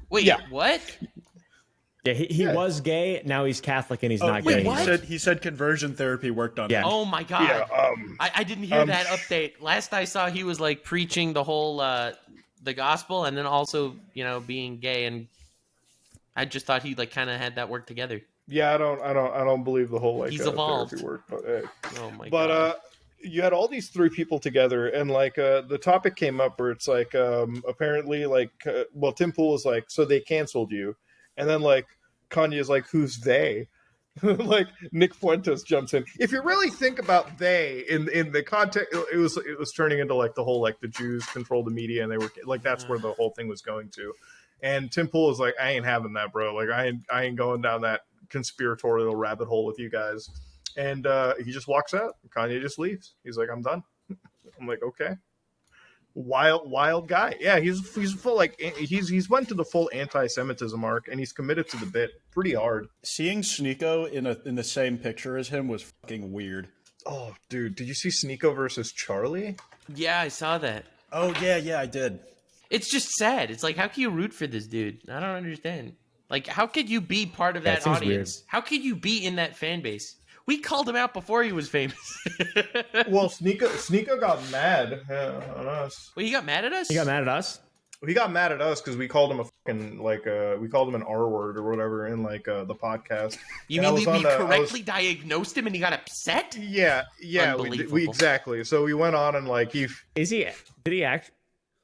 Wait, what? Yeah, he was gay. Now he's Catholic and he's not wait, gay. What? He said conversion therapy worked on him. Oh my god! Yeah, I didn't hear that update. Last I saw, he was like preaching the whole the gospel, and then also being gay, and I just thought he like kind of had that work together. Yeah, I don't believe the whole like he's evolved therapy work, but oh my god! But you had all these three people together, and like the topic came up where it's like apparently like Tim Pool is like, so they canceled you, and then like Kanye is like, who's they? Like Nick Fuentes jumps in. If you really think about they in the context, it was turning into like the whole like the Jews control the media, and they were like that's where the whole thing was going to. And Tim Pool is like, I ain't having that, bro. Like, I ain't going down that conspiratorial rabbit hole with you guys. And he just walks out. Kanye just leaves. He's like, I'm done. I'm like, okay. Wild guy. Yeah, he's full like he's went to the full anti-Semitism arc, and he's committed to the bit pretty hard. Seeing Sneako in the same picture as him was fucking weird. Oh, dude, did you see Sneako versus Charlie? Yeah, I saw that. Oh yeah, I did. It's just sad. It's like, how can you root for this dude? I don't understand. Like, how could you be part of that audience? Weird. How could you be in that fan base? We called him out before he was famous. Well, Sneako got mad on us. Wait, he got mad at us? He got mad at us? He got mad at us because we called him a fucking, like, we called him an R word or whatever in, like, the podcast. You mean we correctly diagnosed him and he got upset? Yeah, we exactly. So we went on and, like, did he act?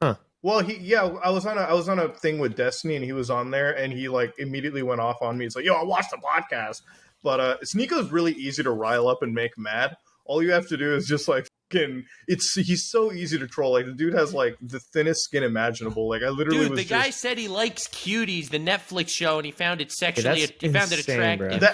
Huh. Well, I was on a thing with Destiny, and he was on there, and he like immediately went off on me. It's like, yo, I watched the podcast. But Sneako's really easy to rile up and make mad. All you have to do is just like he's so easy to troll. Like the dude has like the thinnest skin imaginable. Like I literally was. Guy said he likes Cuties, the Netflix show, and he found it sexually. He found it attractive. Bro.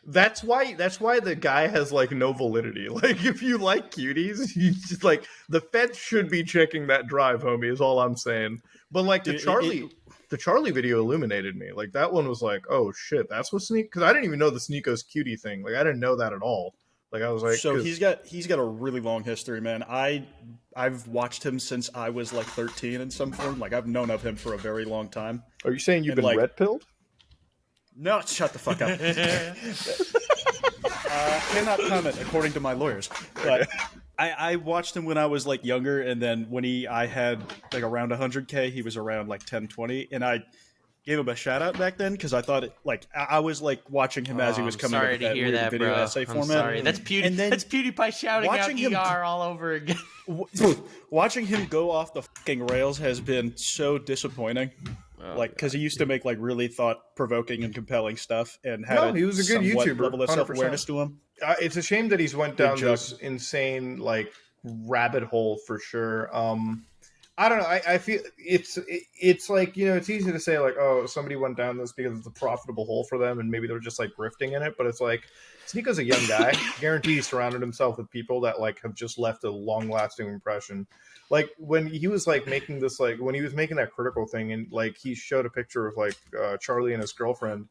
That's why the guy has like no validity. Like if you like Cuties, you just like the feds should be checking that drive, homie. Is all I'm saying. But like the Charlie video illuminated me. Like that one was like, oh shit, that's what Sneak. Because I didn't even know the Sneako's cutie thing. Like I didn't know that at all. Like I was like, so he's got a really long history, man. I've watched him since I was like 13 in some form. Like I've known of him for a very long time. Are you saying you've been like, red pilled? No, shut the fuck up. Cannot comment according to my lawyers. But I watched him when I was like younger, and then when I had like around 100K, he was around like 10, 20, and I gave him a shout out back then because I thought I was like watching him as he was coming up with that weird video essay format. Sorry, that's PewDiePie shouting out ER all over again. Watching him go off the fucking rails has been so disappointing. Because he used to make like really thought-provoking and compelling stuff, and he was a good YouTuber. Level of self-awareness to him. It's a shame that he's went down this insane like rabbit hole for sure. I don't know. I feel it's like it's easy to say like, oh, somebody went down this because it's a profitable hole for them, and maybe they're just like grifting in it. But it's like Sneako's a young guy. Guarantee he surrounded himself with people that like have just left a long-lasting impression. Like when he was like making this, like when he was making that critical thing, and like he showed a picture of like Charlie and his girlfriend,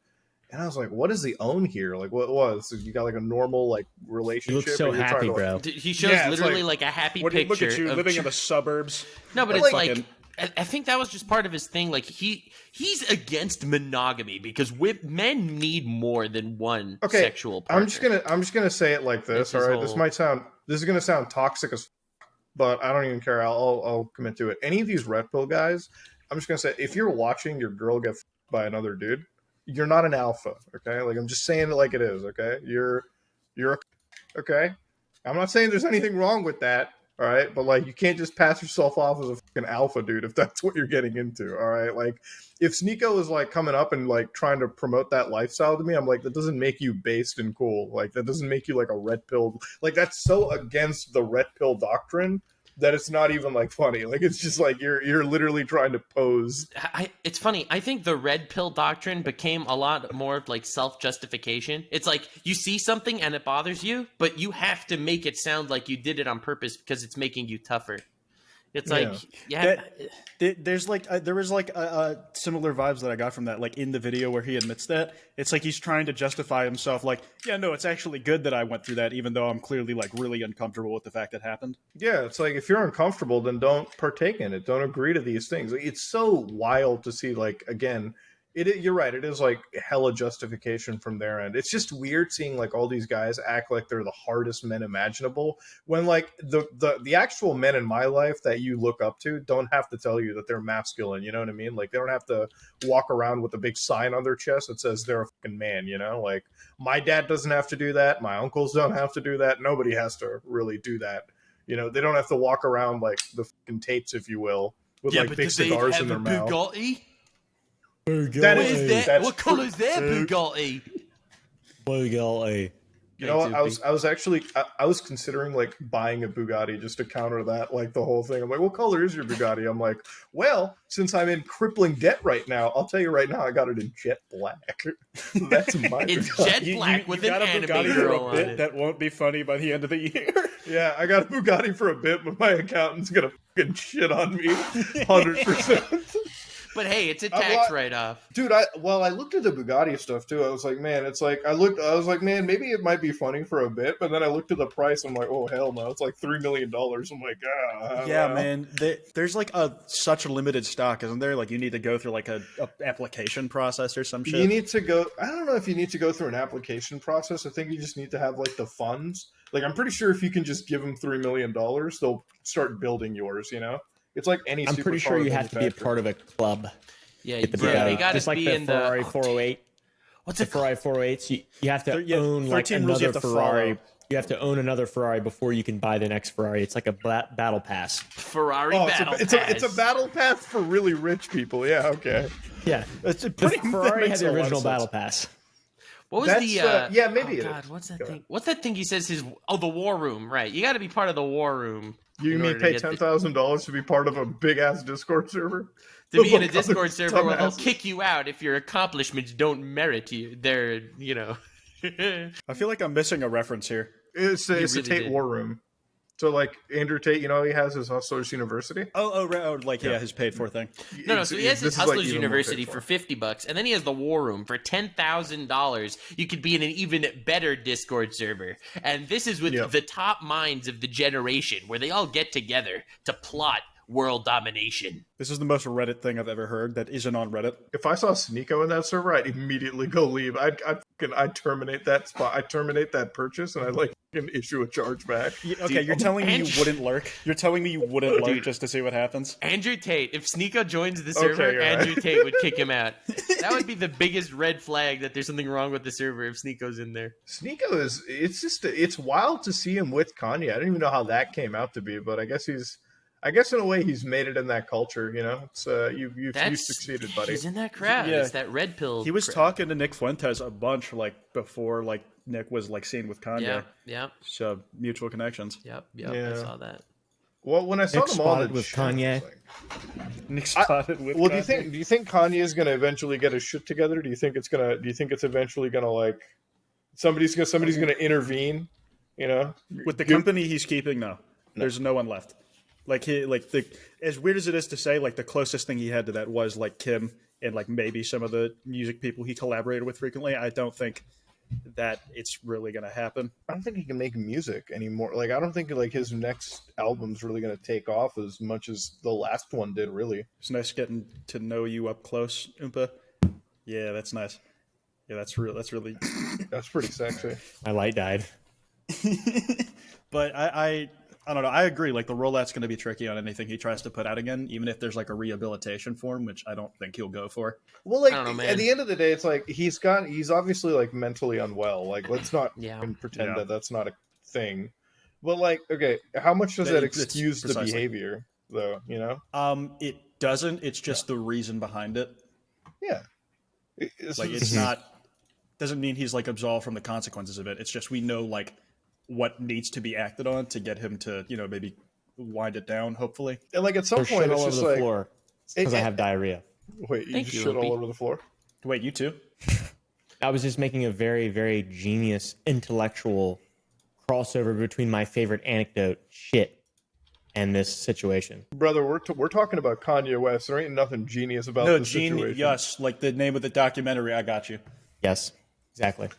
and I was like, "What is the own here? Like, what was you got like a normal like relationship?" You look so happy, bro. He shows literally like a happy picture. Look at you living in the suburbs. No, but it's like I think that was just part of his thing. Like he's against monogamy because men need more than one sexual partner. I'm just gonna say it like this. All right, this is gonna sound toxic as, but I don't even care. I'll commit to it. Any of these red pill guys, I'm just gonna say, if you're watching your girl get by another dude, you're not an alpha. Okay, like I'm just saying it like it is. Okay, you're okay. I'm not saying there's anything wrong with that. All right, but like you can't just pass yourself off as a fucking alpha dude if that's what you're getting into. All right, like if Sneako is like coming up and like trying to promote that lifestyle to me, I'm like, that doesn't make you based and cool. Like that doesn't make you like a red pill. Like that's so against the red pill doctrine that it's not even like funny. Like it's just like you're literally trying to pose. It's funny. I think the red pill doctrine became a lot more like self-justification. It's like you see something and it bothers you, but you have to make it sound like you did it on purpose because it's making you tougher. It's like, there's like there was like similar vibes that I got from that, like in the video where he admits that it's like he's trying to justify himself, like, yeah, no, it's actually good that I went through that, even though I'm clearly like really uncomfortable with the fact that happened. Yeah, it's like if you're uncomfortable, then don't partake in it. Don't agree to these things. It's so wild to see. Like again, you're right. It is like hella justification from their end. It's just weird seeing like all these guys act like they're the hardest men imaginable when like the actual men in my life that you look up to don't have to tell you that they're masculine. You know what I mean? Like they don't have to walk around with a big sign on their chest that says they're a fucking man. You know, like my dad doesn't have to do that. My uncles don't have to do that. Nobody has to really do that. You know, they don't have to walk around like the fucking Tates, if you will, with like big cigars in their mouth. Bugatti? That is that. What color is their Bugatti? Bugatti. You know, I was considering like buying a Bugatti just to counter that, like the whole thing. I'm like, what color is your Bugatti? I'm like, well, since I'm in crippling debt right now, I'll tell you right now, I got it in jet black. That's my It's Bugatti. jet black with an got a anime Bugatti for girl a on bit it. that won't be funny by the end of the year. Yeah, I got a Bugatti for a bit, but my accountant's gonna fucking shit on me 100%. But hey, it's a tax write-off. Dude, I looked at the Bugatti stuff too. I was like, man, it's like I was like, man, maybe it might be funny for a bit, but then I looked at the price. I'm like, oh hell no, it's like $3 million. I'm like, yeah, man. There's like such a limited stock, isn't there? Like you need to go through like a application process or some shit. You need to go. I don't know if you need to go through an application process. I think you just need to have like the funds. Like I'm pretty sure if you can just give them $3 million, they'll start building yours. You know. It's like any. I'm pretty sure you have to be a part of a club. Yeah, Get the Bugatti. you got just to like be the in Ferrari the 408. What's the it Ferrari 408s? You have to own like 13 rules you another have to Ferrari. follow. You have to own another Ferrari before you can buy the next Ferrari. It's like a battle pass. Ferrari Oh, battle it's pass. it's a battle pass for really rich people. Yeah, okay. Yeah, It's Ferrari had the original battle pass. What was That's, the? yeah, maybe it God, is. what's that thing? What's that thing he says? The war room, right? You got to be part of the war room. You mean pay $10,000 to be part of a big ass Discord server? To be in a Like Discord other server where they'll dumbasses. kick you out if your accomplishments don't merit you. They're, I feel like I'm missing a reference here. It's a really Tate did. war room. So like Andrew Tate, you know, he has his Hustlers University. His paid for thing. No, so he has his This is, like, Hustlers even more University paid for $50, and then he has the War Room for $10,000. You could be in an even better Discord server, and this is with the top minds of the generation, where they all get together to plot world domination. This is the most Reddit thing I've ever heard that isn't on Reddit. If I saw Sneako in that server, I'd immediately go leave. I'd terminate that spot. I'd terminate that purchase, and I'd like fucking issue a chargeback. You're telling me you wouldn't lurk? You're telling me you wouldn't lurk just to see what happens? Andrew Tate. If Sneako joins the server, you're Andrew right. Tate would kick him out. That would be the biggest red flag that there's something wrong with the server if Sneako's in there. Sneako it's wild to see him with Kanye. I don't even know how that came out to be, but I guess in a way he's made it in that culture, you know. It's you've succeeded, buddy. He's in that crowd. Yeah. It's that red pill. He was crowd. talking to Nick Fuentes a bunch, like before, like Nick was like seen with Kanye. Yeah. So mutual connections. Yep. Yeah. I saw that. Well, when I saw Nick them all spotted with Kanye. Nick spotted with. Well, Kanye. do you think Kanye is going to eventually get his shit together? Do you think it's eventually going to like somebody's going to intervene? You know, With the company he's keeping, no. There's no one left. As weird as it is to say, like the closest thing he had to that was like Kim and like maybe some of the music people he collaborated with frequently. I don't think that it's really going to happen. I don't think he can make music anymore. Like, I don't think like his next album's really going to take off as much as the last one did, really. It's nice getting to know you up close, Oompa. Yeah, that's nice. Yeah, that's really That's pretty sexy. My light died. But I don't know. I agree. Like, the rollout's going to be tricky on anything he tries to put out again, even if there's like a rehabilitation form, which I don't think he'll go for. Well, like, I don't know, man. at the end of the day, it's like he's obviously like mentally unwell. Like, let's not pretend Yeah. that that's not a thing. But like, okay, how much does that It's excuse the precisely. behavior, though? You know? It doesn't. It's just the reason behind it. Yeah. Like, it's not. Doesn't mean he's like absolved from the consequences of it. It's just we know like what needs to be acted on to get him to maybe wind it down. Hopefully. And like at some Or point, shit it's all over just the like, floor because I have diarrhea. wait, you Thank just you, shit all Opie. over the floor? Wait, you too? I was just making a very, very genius intellectual crossover between my favorite anecdote, shit, and this situation. Brother, we're talking about Kanye West. There ain't nothing genius about No, this situation. yes, like the name of the documentary. I got you. Yes, exactly.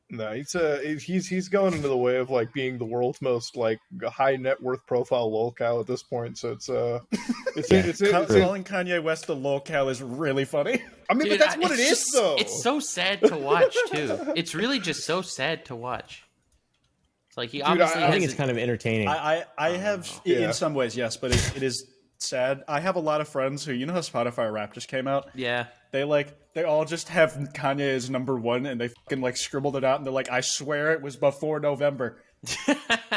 No, he's going into the way of like being the world's most like high net worth profile lolcow at this point. So it's Calling Kanye West the lolcow is really funny. I mean, Dude, but that's what it it's is, just- though. It's so sad to watch too. It's really just so sad to watch. It's like he obviously I I think has it's kind of entertaining. I have Yeah. in some ways, yes, but it is sad. I have a lot of friends who, how Spotify Rap just came out. yeah. They all just have Kanye as number one, and they fucking like scribbled it out, and they're like, I swear it was before November.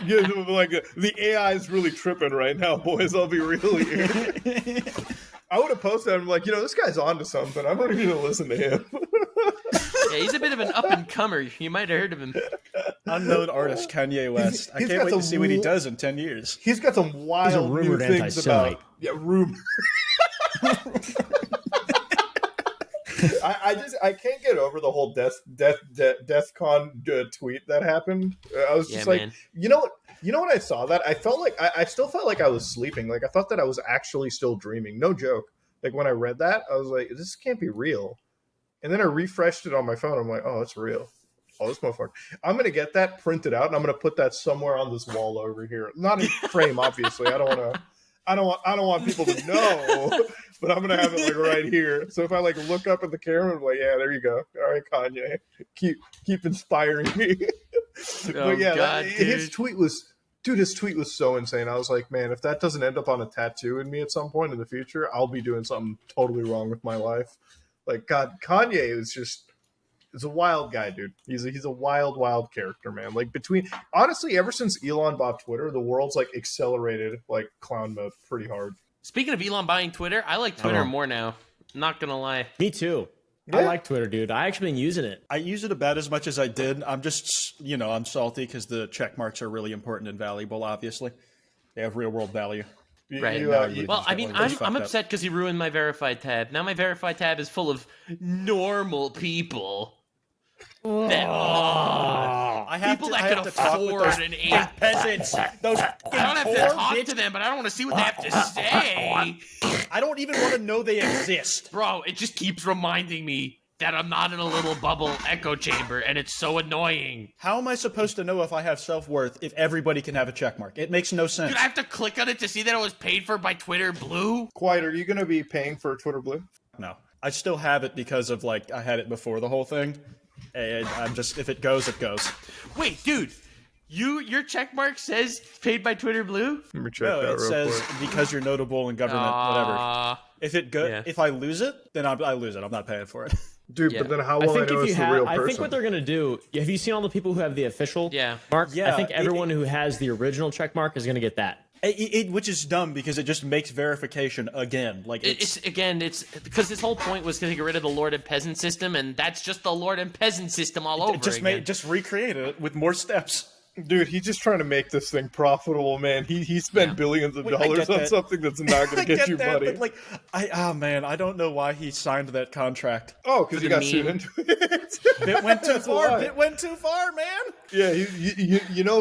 Yeah, like the AI is really tripping right now, boys. I'll be real here. I would have posted. I'm like, this guy's on to something. I'm ready to listen to him. Yeah, he's a bit of an up and comer. You might have heard of him. Unknown artist Kanye West. I he's can't got wait to some see what he w- does in 10 years. He's got some wild new rumored things anti-Semite. about rumor. I can't get over the whole DeathCon tweet that happened. I was just like, man. you know what I saw that I felt like I still felt like I was sleeping. Like I thought that I was actually still dreaming. No joke. Like when I read that, I was like, this can't be real. And then I refreshed it on my phone. I'm like, oh, it's real. Oh, this motherfucker. I'm gonna get that printed out and I'm gonna put that somewhere on this wall over here. Not in frame, obviously. I don't want people to know, but I'm gonna have it like right here. So if I like look up at the camera, I'm like, yeah, there you go. All right, Kanye, keep inspiring me. But yeah, God, his tweet was so insane. I was like, man, if that doesn't end up on a tattoo in me at some point in the future, I'll be doing something totally wrong with my life. Like, God, Kanye is a wild guy, dude. He's a wild character, man. Like honestly, ever since Elon bought Twitter, the world's like accelerated like clown mode pretty hard. Speaking of Elon buying Twitter, I like Twitter more now. Not gonna lie. Me too. Yeah. I like Twitter, dude. I actually been using it. I use it about as much as I did. I'm just, I'm salty because the check marks are really important and valuable, obviously. They have real world value. Right. Well, I mean, I'm upset because he ruined my verified tab. Now my verified tab is full of normal people. That, I have people to, I that have can to talk with afford those an eight. peasants. Those I don't have to talk to them, but I don't want to see what they have to say. I don't even want to know they exist. Bro, it just keeps reminding me that I'm not in a little bubble echo chamber, and it's so annoying. How am I supposed to know if I have self-worth if everybody can have a check mark? It makes no sense. Dude, I have to click on it to see that it was paid for by Twitter Blue? Kwite, are you going to be paying for Twitter Blue? No. I still have it because of, I had it before the whole thing. And I'm just, if it goes, it goes. Wait, dude, your checkmark says paid by Twitter Blue? Let me check No, that it real says quick. because you're notable in government, whatever. Yeah. If I lose it, then I lose it. I'm not paying for it. Dude, Yeah. but then how I will I, think know if you it's the have, real I person? think what they're gonna do. Have you seen all the people who have the official mark? Yeah, I think everyone who has the original check mark is gonna get that. Which is dumb because it just makes verification again. It's because his whole point was to get rid of the Lord and Peasant system, and that's just the Lord and Peasant system all over again. Just recreate it with more steps. Dude, he's just trying to make this thing profitable, man. He spent billions of I dollars get on that. something that's not going I to get you that, money. but I don't know why he signed that contract. Oh, because he the got meme. sued into it. It went too That's far. why. It went too far, man. Yeah,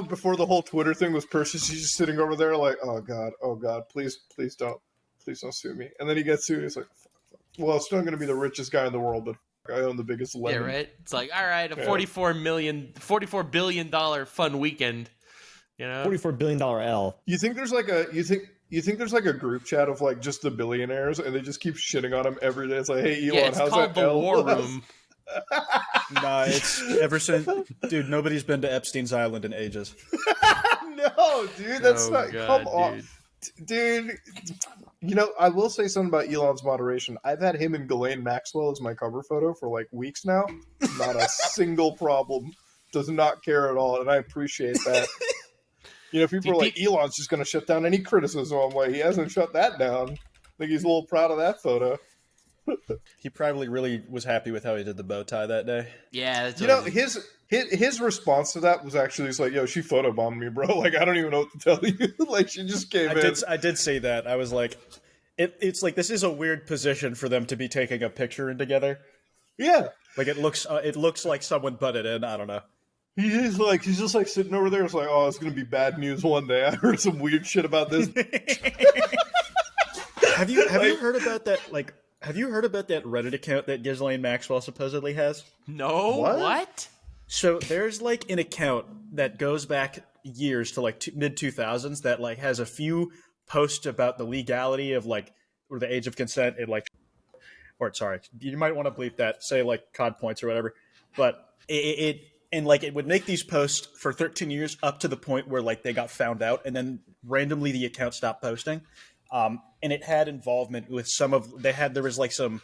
before the whole Twitter thing was purchased, he's just sitting over there like, oh god, please don't sue me. And then he gets sued. He's like, fuck. Well, I'm still going to be the richest guy in the world, but I own the biggest lemon. Yeah, right. It's like, all right, a $44 billion fun weekend. You know, $44 billion L. You think there's like a you think there's like a group chat of like just the billionaires, and they just keep shitting on him every day? It's like, hey Elon, it's how's called that the L? War Room. Nah, it's ever since, dude. Nobody's been to Epstein's Island in ages. No, dude, that's not. God, Come on, dude. You know, I will say something about Elon's moderation. I've had him and Ghislaine Maxwell as my cover photo for like weeks now. Not a single problem. Does not care at all, and I appreciate that. You know, people are like, Elon's just going to shut down any criticism. I'm like, he hasn't shut that down. I think he's a little proud of that photo. He probably really was happy with how he did the bow tie that day. Yeah, that's you know, his response to that was actually just like, yo, she photobombed me, bro. Like, I don't even know what to tell you. Like, she just came in. I did say that. I was like, it's like, this is a weird position for them to be taking a picture in together. Yeah. Like, it looks like someone butted in. I don't know. He's just like sitting over there. It's like, oh, it's going to be bad news one day. I heard some weird shit about this. Have you heard about that? Like, have you heard about that Reddit account that Ghislaine Maxwell supposedly has? No, what? So there's like an account that goes back years to like mid 2000s that like has a few posts about the legality of like or the age of consent and like, or sorry, you might want to bleep that. Say like COD points or whatever, but it would make these posts for 13 years up to the point where like they got found out and then randomly the account stopped posting. And it had involvement with there was like some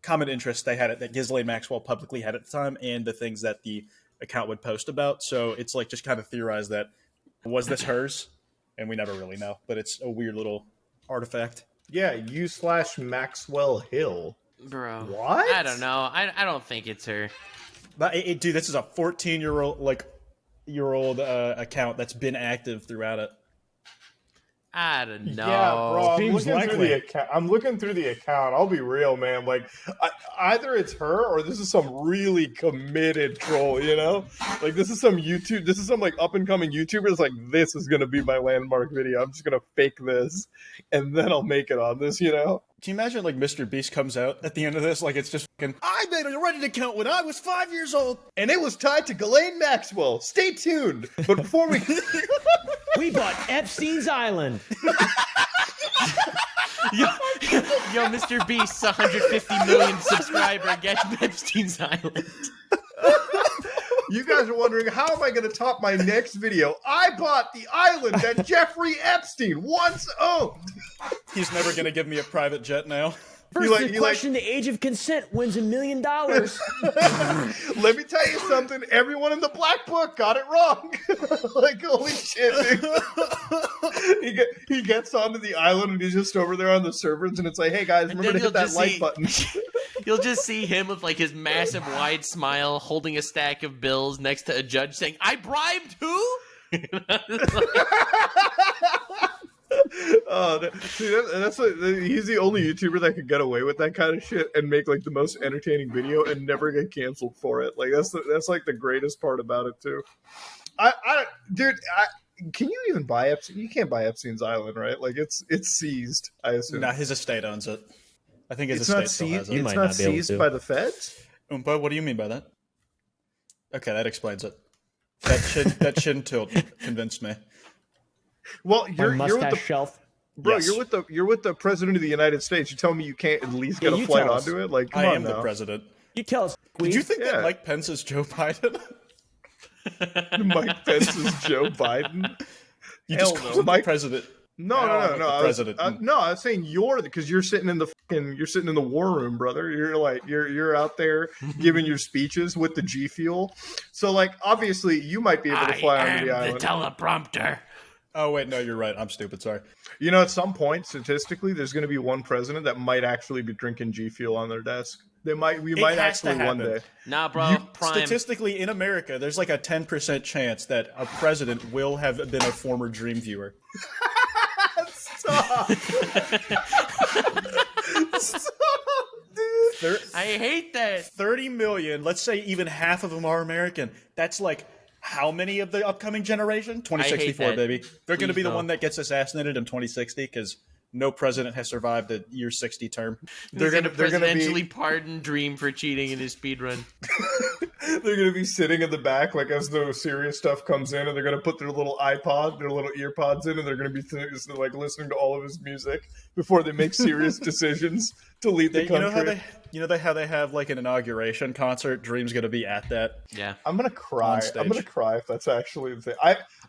common interest they had it that Ghislaine Maxwell publicly had at the time and the things that the account would post about. So it's like just kind of theorized that was this hers? And we never really know, but it's a weird little artifact. Yeah, u/Maxwell Hill. Bro. What? I don't know. I don't think it's her. But dude, this is a 14-year-old account that's been active throughout it. I don't know. Yeah, bro. Seems likely. I'm looking through the account. I'll be real, man. Like, either it's her or this is some really committed troll. You know, like this is some like up and coming YouTuber. It's like this is gonna be my landmark video. I'm just gonna fake this, and then I'll make it on this. You know. Can you imagine like Mr. Beast comes out at the end of this? Like it's just fucking, I made a Reddit account when I was 5 years old. And it was tied to Ghislaine Maxwell. Stay tuned. But before we... We bought Epstein's Island. Yo, Mr. Beast's 150 million subscriber gets Epstein's Island. You guys are wondering, how am I going to top my next video? I bought the island that Jeffrey Epstein once owned. He's never going to give me a private jet now. Person who questioned the age of consent wins $1 million. Let me tell you something. Everyone in the black book got it wrong. Like, holy shit, dude. He gets onto the island and he's just over there on the servers and it's like, hey guys, remember to hit that like button. You'll just see him with like his massive wide smile holding a stack of bills next to a judge saying, I bribed who? He's the only YouTuber that could get away with that kind of shit and make like the most entertaining video and never get canceled for it. Like that's like the greatest part about it too. Can you even buy Epstein? You can't buy Epstein's Island, right? Like it's seized, I assume. Nah, his estate owns it. I think his estate still has it. It's not seized by the feds? Oompa, what do you mean by that? Okay, that explains it. That chin tilt convinced me. Well, you're mustache with the shelf. bro. Yes. You're with the president of the United States. You tell me you can't at least get a flight onto it? Like, come I on am now. the president. You tell us. Did you think Yeah. that Mike Pence is Joe Biden? Mike Pence is Joe Biden. You Hell just no. called him Mike- the president. No. The president. I was saying because you're sitting in the war room, brother. You're out there giving your speeches with the G Fuel. So like obviously you might be able to fly onto the island. Teleprompter. Oh wait, no, you're right. I'm stupid. Sorry. You know, at some point statistically, there's going to be one president that might actually be drinking G Fuel on their desk. We might has to actually one happen. day. Nah, bro. Prime. Statistically, in America, there's like a 10% chance that a president will have been a former Dream viewer. Stop. Stop, dude. I hate that. 30 million, let's say even half of them are American. That's like how many of the upcoming generation? 2064, that. baby. They're going to Please be the no. one that gets assassinated in 2060 because no president has survived a year 60 term. They're going to presidentially be... pardon Dream for cheating in his speed run. They're going to be sitting in the back, like, as the serious stuff comes in, and they're going to put their little iPod, their little ear pods in, and they're going to be, like, listening to all of his music before they make serious decisions to lead the country. You know how they have, like, an inauguration concert? Dream's going to be at that. Yeah. I'm going to cry. I'm going to cry if that's actually the thing.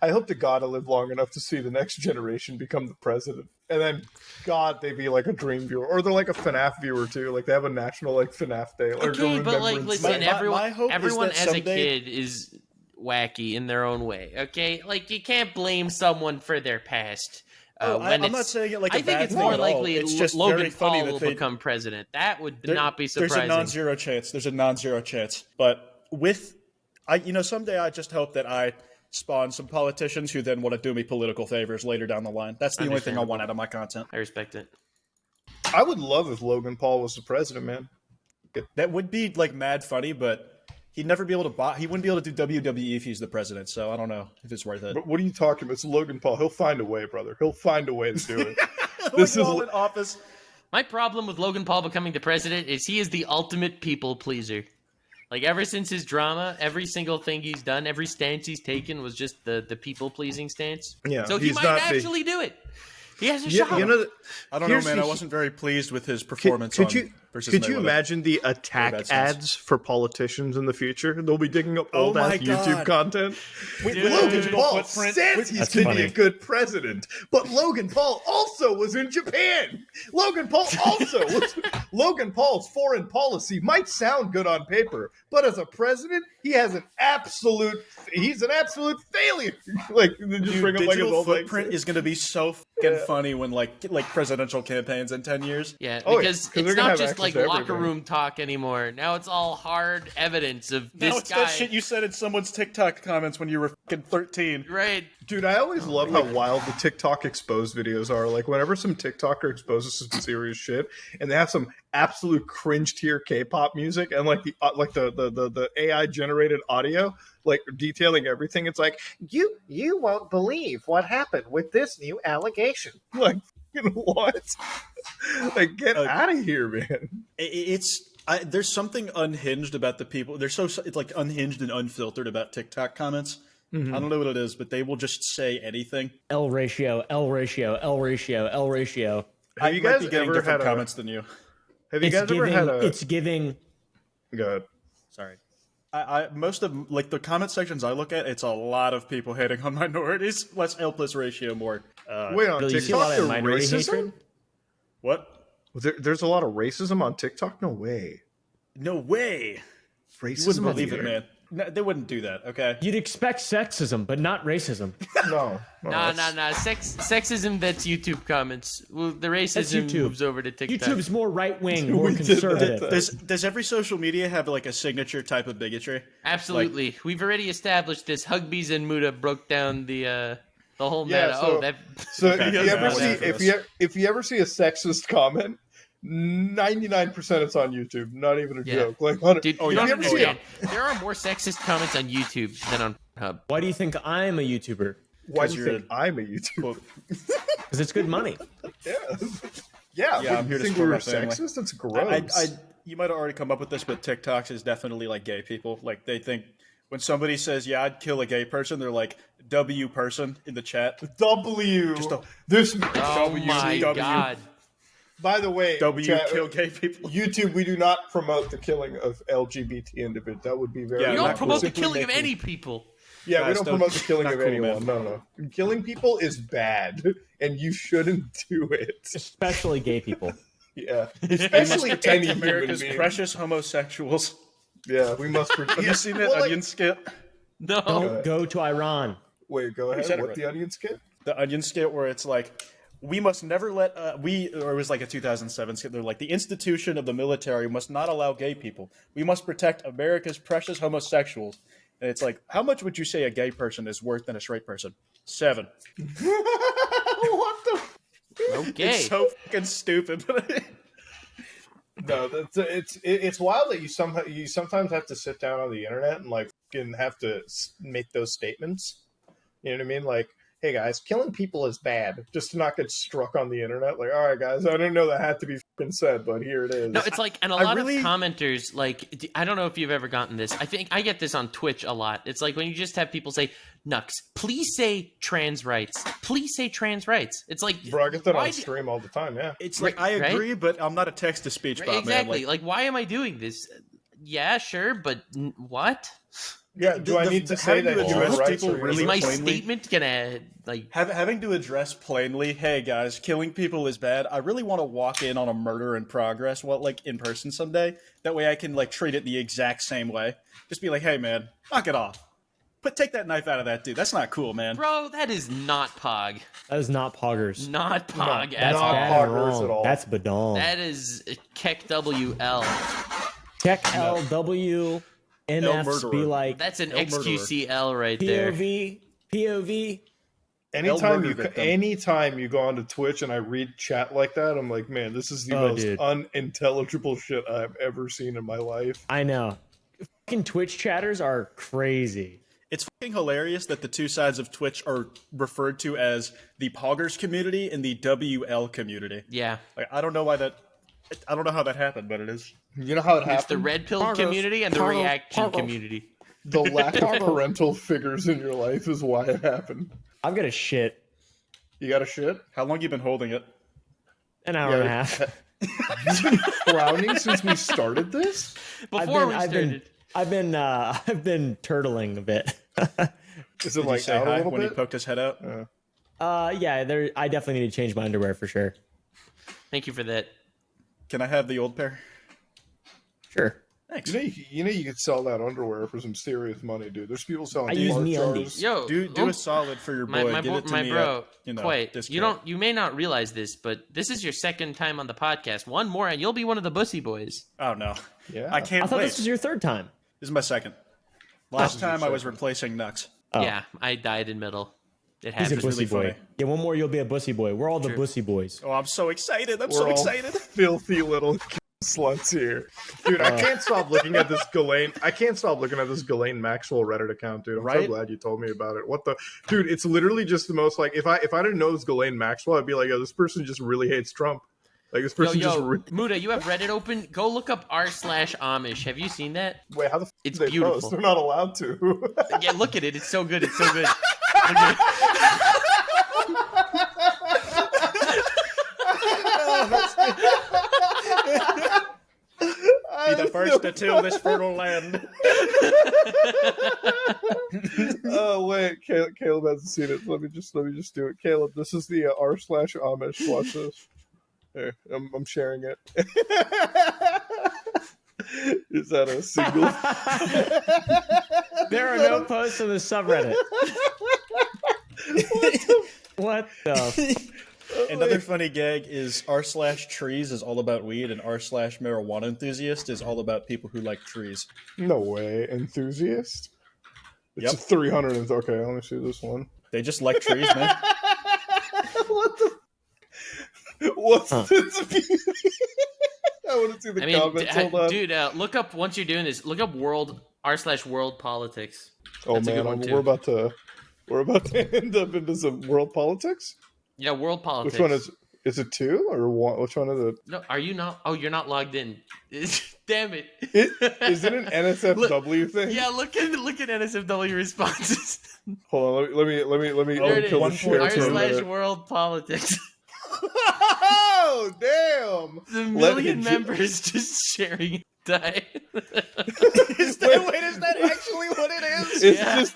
I hope to God I live long enough to see the next generation become the president. And then, God, they be like a Dream viewer. Or they're like a FNAF viewer, too. Like, they have a national, like, FNAF day. Okay, but, like, listen, everyone as someday... a kid is wacky in their own way, okay? Like, you can't blame someone for their past. I'm not saying it like a I think bad it's thing more at likely all. It's just Logan very funny Paul that will they become president. That would not be surprising. There's a non-zero chance. There's a non-zero chance. But someday I just hope that I spawn some politicians who then want to do me political favors later down the line. That's the only thing I want out of my content. I respect it. I would love if Logan Paul was the president, man. That would be like mad funny, but he'd never be able to he wouldn't be able to do WWE if he's the president, so I don't know if it's worth it. But what are you talking about? It's Logan Paul. He'll find a way, brother. He'll find a way to do it. This is in office. My problem with Logan Paul becoming the president is he is the ultimate people pleaser. Like, ever since his drama, every single thing he's done, every stance he's taken was just the people-pleasing stance. Yeah, so he might actually do it. He has a shot. I don't know, man. I wasn't very pleased with his performance Could you imagine the attack ads for politicians in the future? They'll be digging up old-ass YouTube content. Logan Paul says he's going to be a good president, but Logan Paul also was in Japan. Logan Paul's foreign policy might sound good on paper, but as a president, he's an absolute failure. Like, just bring up like digital footprint is going to be so fucking funny when like presidential campaigns in 10 years. Yeah, because it's not just like locker room talk anymore. Now it's all hard evidence of this now it's guy. that shit you said in someone's TikTok comments when you were fucking 13. Right. Dude, I always love how wild the TikTok exposed videos are. Like, whenever some TikToker exposes some serious shit, and they have some absolute cringe tier K-pop music, and like the AI generated audio, like detailing everything, it's like you won't believe what happened with this new allegation. Like, what? Like, get out of here, man. There's something unhinged about the people. They're it's like unhinged and unfiltered about TikTok comments. Mm-hmm. I don't know what it is, but they will just say anything. L ratio. Have you guys ever had comments than you? Have you guys ever had a? It's giving. Go ahead. Sorry. I most of like the comment sections I look at, it's a lot of people hating on minorities. Less L plus ratio, more. Wait, on Billy, TikTok, you see a lot of racism? hatred? What? There's a lot of racism on TikTok. No way. No way. Racism. You wouldn't believe it, man. No, they wouldn't do that. Okay. You'd expect sexism, but not racism. No. Sexism, that's YouTube comments. Well, the racism moves over to TikTok. YouTube's more right-wing, more conservative. Does every social media have like a signature type of bigotry? Absolutely. Like, we've already established this. Hugbees and Muda broke down the whole meta. If you ever see a sexist comment, 99% it's on YouTube. Not even a joke. Like, dude, you don't understand. There are more sexist comments on YouTube than on Hub. Why do you think I'm a YouTuber? Why do you think I'm a YouTuber? Because it's good money. Yeah. I'm here to think support we're my family. sexist? That's gross. You might have already come up with this, but TikToks is definitely like gay people. Like, they think when somebody says, "Yeah, I'd kill a gay person," they're like, "W person" in the chat. W. My God. By the way, kill gay people. YouTube, we do not promote the killing of LGBT individuals. That would be very. We don't promote the killing of any people. Yeah, we don't promote the killing of anyone. Man. No. Killing people is bad, and you shouldn't do it. Especially gay people. Yeah, especially any America's precious homosexuals. Yeah, we must protect. Have you seen that Onion skit? No. Don't go to Iran. Wait, go ahead. What, the Onion skit? The Onion skit where it's like, we must never let or it was like a 2007 skit. They're like, the institution of the military must not allow gay people. We must protect America's precious homosexuals. And it's like, how much would you say a gay person is worth than a straight person? 7. What the? Okay. It's so fucking stupid. No, it's wild that you sometimes have to sit down on the internet and like have to make those statements. You know what I mean? Like, hey guys, killing people is bad, just to not get struck on the internet. Like, all right, guys, I didn't know that had to be fucking said, but here it is. No, it's like, and a lot of commenters, like, I don't know if you've ever gotten this. I think I get this on Twitch a lot. It's like when you just have people say, Nux, please say trans rights. Please say trans rights. It's like, bro, I get that on stream all the time, yeah. It's like, I agree, but I'm not a text-to-speech bot, exactly. man. Like, why am I doing this? Yeah, sure, but what? Yeah, do I need to say that address people really is my plainly? Statement gonna like having to address plainly? Hey guys, killing people is bad. I really want to walk in on a murder in progress, like in person someday. That way, I can like treat it the exact same way. Just be like, hey man, knock it off. Take that knife out of that dude. That's not cool, man. Bro, that is not Pog. That is not Poggers. Not Pog at That's all. bad Poggers at all. That's Badong. That is Keck WL. Keck LW. NFs be like, that's an XQCL right there. POV. Anytime you go onto Twitch and I read chat like that, I'm like, man, this is the most unintelligible shit I've ever seen in my life. I know. Fucking Twitch chatters are crazy. It's fucking hilarious that the two sides of Twitch are referred to as the Poggers community and the WL community. Yeah. Like, I don't know how that happened, but it is. You know how it happened? It's the red pill community and the reaction community. The lack of parental figures in your life is why it happened. I've got a shit. You got a shit? How long you been holding it? An hour and a half. You've been frowning since we started this? I've been turtling a bit. Is it Did like you say out a hi little when bit? he poked his head out? Yeah, I definitely need to change my underwear for sure. Thank you for that. Can I have the old pair? Sure. Thanks. You know you could sell that underwear for some serious money, dude. There's people selling. I use fart MeUndies. jars. Yo, do a solid for your boy. Get it to me bro, at, Kwite, discount. you may not realize this, but this is your second time on the podcast. One more, and you'll be one of the Bussy Boys. Oh no, Yeah. I can't I thought wait. this was your third time. This is my second. Last time I was replacing Nux. Oh. Yeah, I died in middle. It He's a happens. bussy really boy. funny. Yeah, one more, you'll be a bussy boy. We're all the True. bussy boys. Oh, I'm so excited! I'm We're so all excited! filthy little sluts here, dude. I can't stop looking at this Ghislaine. I can't stop looking at this Ghislaine Maxwell Reddit account, dude. I'm so Right? glad you told me about it. What the, dude? It's literally just the most like if I didn't know this Ghislaine Maxwell, I'd be like, yo, this person just really hates Trump. Like this person just. Muda, you have Reddit open? Go look up r/Amish. Have you seen that? Wait, how the? It's they beautiful. Post? They're not allowed to. Yeah, look at it. It's so good. It's so good. Be the first to till this fertile land. Oh wait, Caleb hasn't seen it. Let me just do it. Caleb, this is the r/Amish. Watch this. Here, I'm sharing it. Is that a single? There are no posts on the subreddit. What the? Another funny gag is r/trees is all about weed, and r/marijuana enthusiast is all about people who like trees. No way, enthusiast. It's Yep. a 300. Okay, let me see this one. They just like trees, man. What the? What's this? I want to see the comments. Hold on. Dude, look up once you're doing this. Look up r/world politics. Oh That's a good man, one, too. we're about to end up into some world politics. Yeah, world politics. Which one is it 2 or 1? Which one is it? No, are you not? Oh, you're not logged in. Damn it! Is it an NSFW thing? Yeah, look at NSFW responses. Hold on, let me There it unkill the is. share for a minute. r/world politics. Oh damn! The million members just sharing die. Is that actually what it is? It's Yeah. just.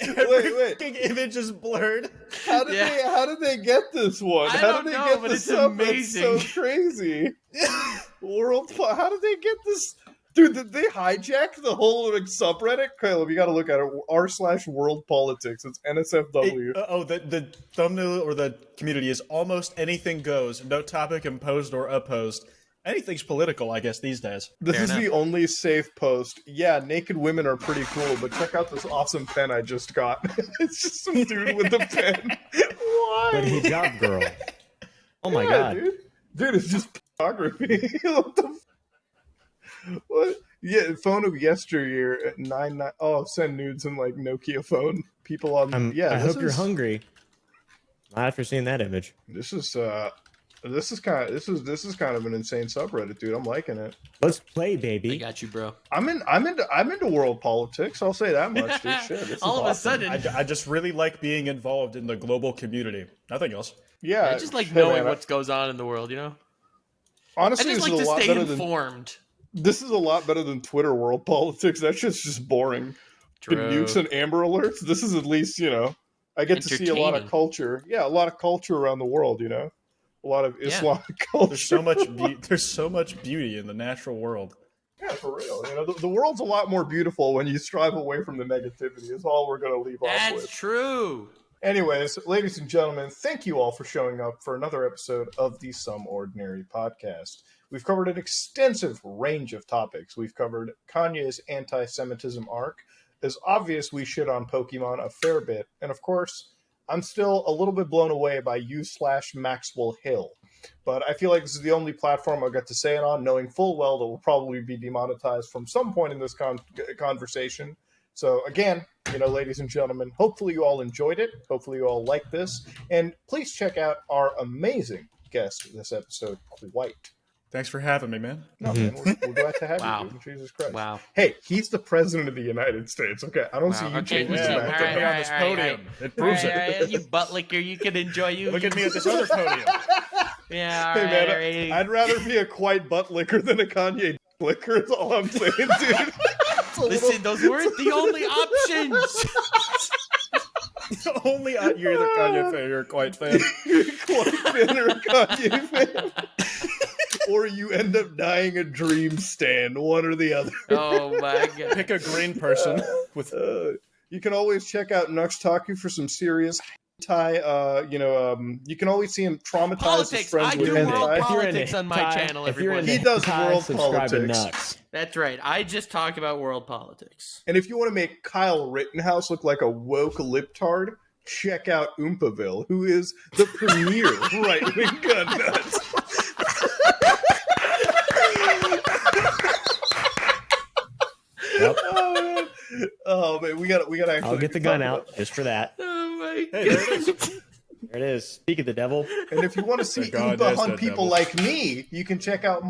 Wait. Image is blurred. How did they get this one? I How don't did they know, get but this it's up? amazing. That's so crazy. How did they get this? Dude, did they hijack the whole subreddit? Caleb, you gotta look at it. r/world politics. It's NSFW. The thumbnail or the community is almost anything goes. No topic imposed or opposed. Anything's political, I guess, these days. This Fair is enough. the only safe post. Yeah, naked women are pretty cool, but check out this awesome pen I just got. It's just some dude with a pen. Why? But hijab girl. Oh my god. Dude, it's just pornography. What? Yeah, phone of yesteryear at 99. Oh, send nudes and like Nokia phone. People on. I hope you're hungry. After seeing that image, This is kind of an insane subreddit, dude. I'm liking it. let's play, I baby. got you, bro. I'm into world politics. I'll say that much, dude. Shit, this is All of a awesome. sudden, I just really like being involved in the global community. Nothing else. Yeah, I just like shit, knowing man. what goes on in the world. You know, Honestly, I just this like is a to lot stay better than informed. this is a lot better than Twitter world politics. That shit's just boring. The True. nukes and Amber Alerts. This is at least, I get to see a lot of Entertaining. culture. Yeah, a lot of culture around the world. A lot of Islamic culture. There's so much beauty in the natural world. Yeah, for real. The world's a lot more beautiful when you strive away from the negativity. Is all we're going to leave off That's with. true. Anyways, ladies and gentlemen, thank you all for showing up for another episode of the Some Ordinary Podcast. We've covered an extensive range of topics. We've covered Kanye's anti-Semitism arc. As obvious, we shit on Pokemon a fair bit. And of course, I'm still a little bit blown away by u/Maxwell Hill. But I feel like this is the only platform I'll get to say it on, knowing full well that we'll probably be demonetized from some point in this conversation. So again, ladies and gentlemen, hopefully you all enjoyed it. Hopefully you all like this. And please check out our amazing guest this episode, Kwite. Thanks for having me, man. No, man, we're glad to have Wow. you, dude. Jesus Christ. Wow. Hey, he's the president of the United States. Okay, I don't see you Okay, changing you his see, back. all Look right, at me on this all right, podium. It All proves right, it. all right, you butt licker, you can enjoy you. Look at me at this other podium. Yeah, all Hey, right, man, all right. I'd rather be a Kwite butt licker than a Kanye licker. That's all I'm saying, dude. It's a Listen, those weren't the only options. Only you're either Kanye fan or you're a Kwite fan. Kwite fan or a Kanye fan. Or you end up dying a dream stand, one or the other. Oh my god. Pick a green person with. You can always check out Nuxtaku for some serious hentai. You can always see him traumatize his Politics. friends I with do world hentai. politics on my channel, if you're everybody. into He does hentai, world subscribe to politics. Nux. That's right. I just talked about world politics. And if you want to make Kyle Rittenhouse look like a woke liptard, check out Oompaville, who is the premier right-wing gun nuts. Yep. Oh man, we got to actually. I'll get the gun out just for that. Oh my Hey, there it is. There it is. Speak of the devil. And if you want to see God Oompa is hunt the people devil. like me, you can check out my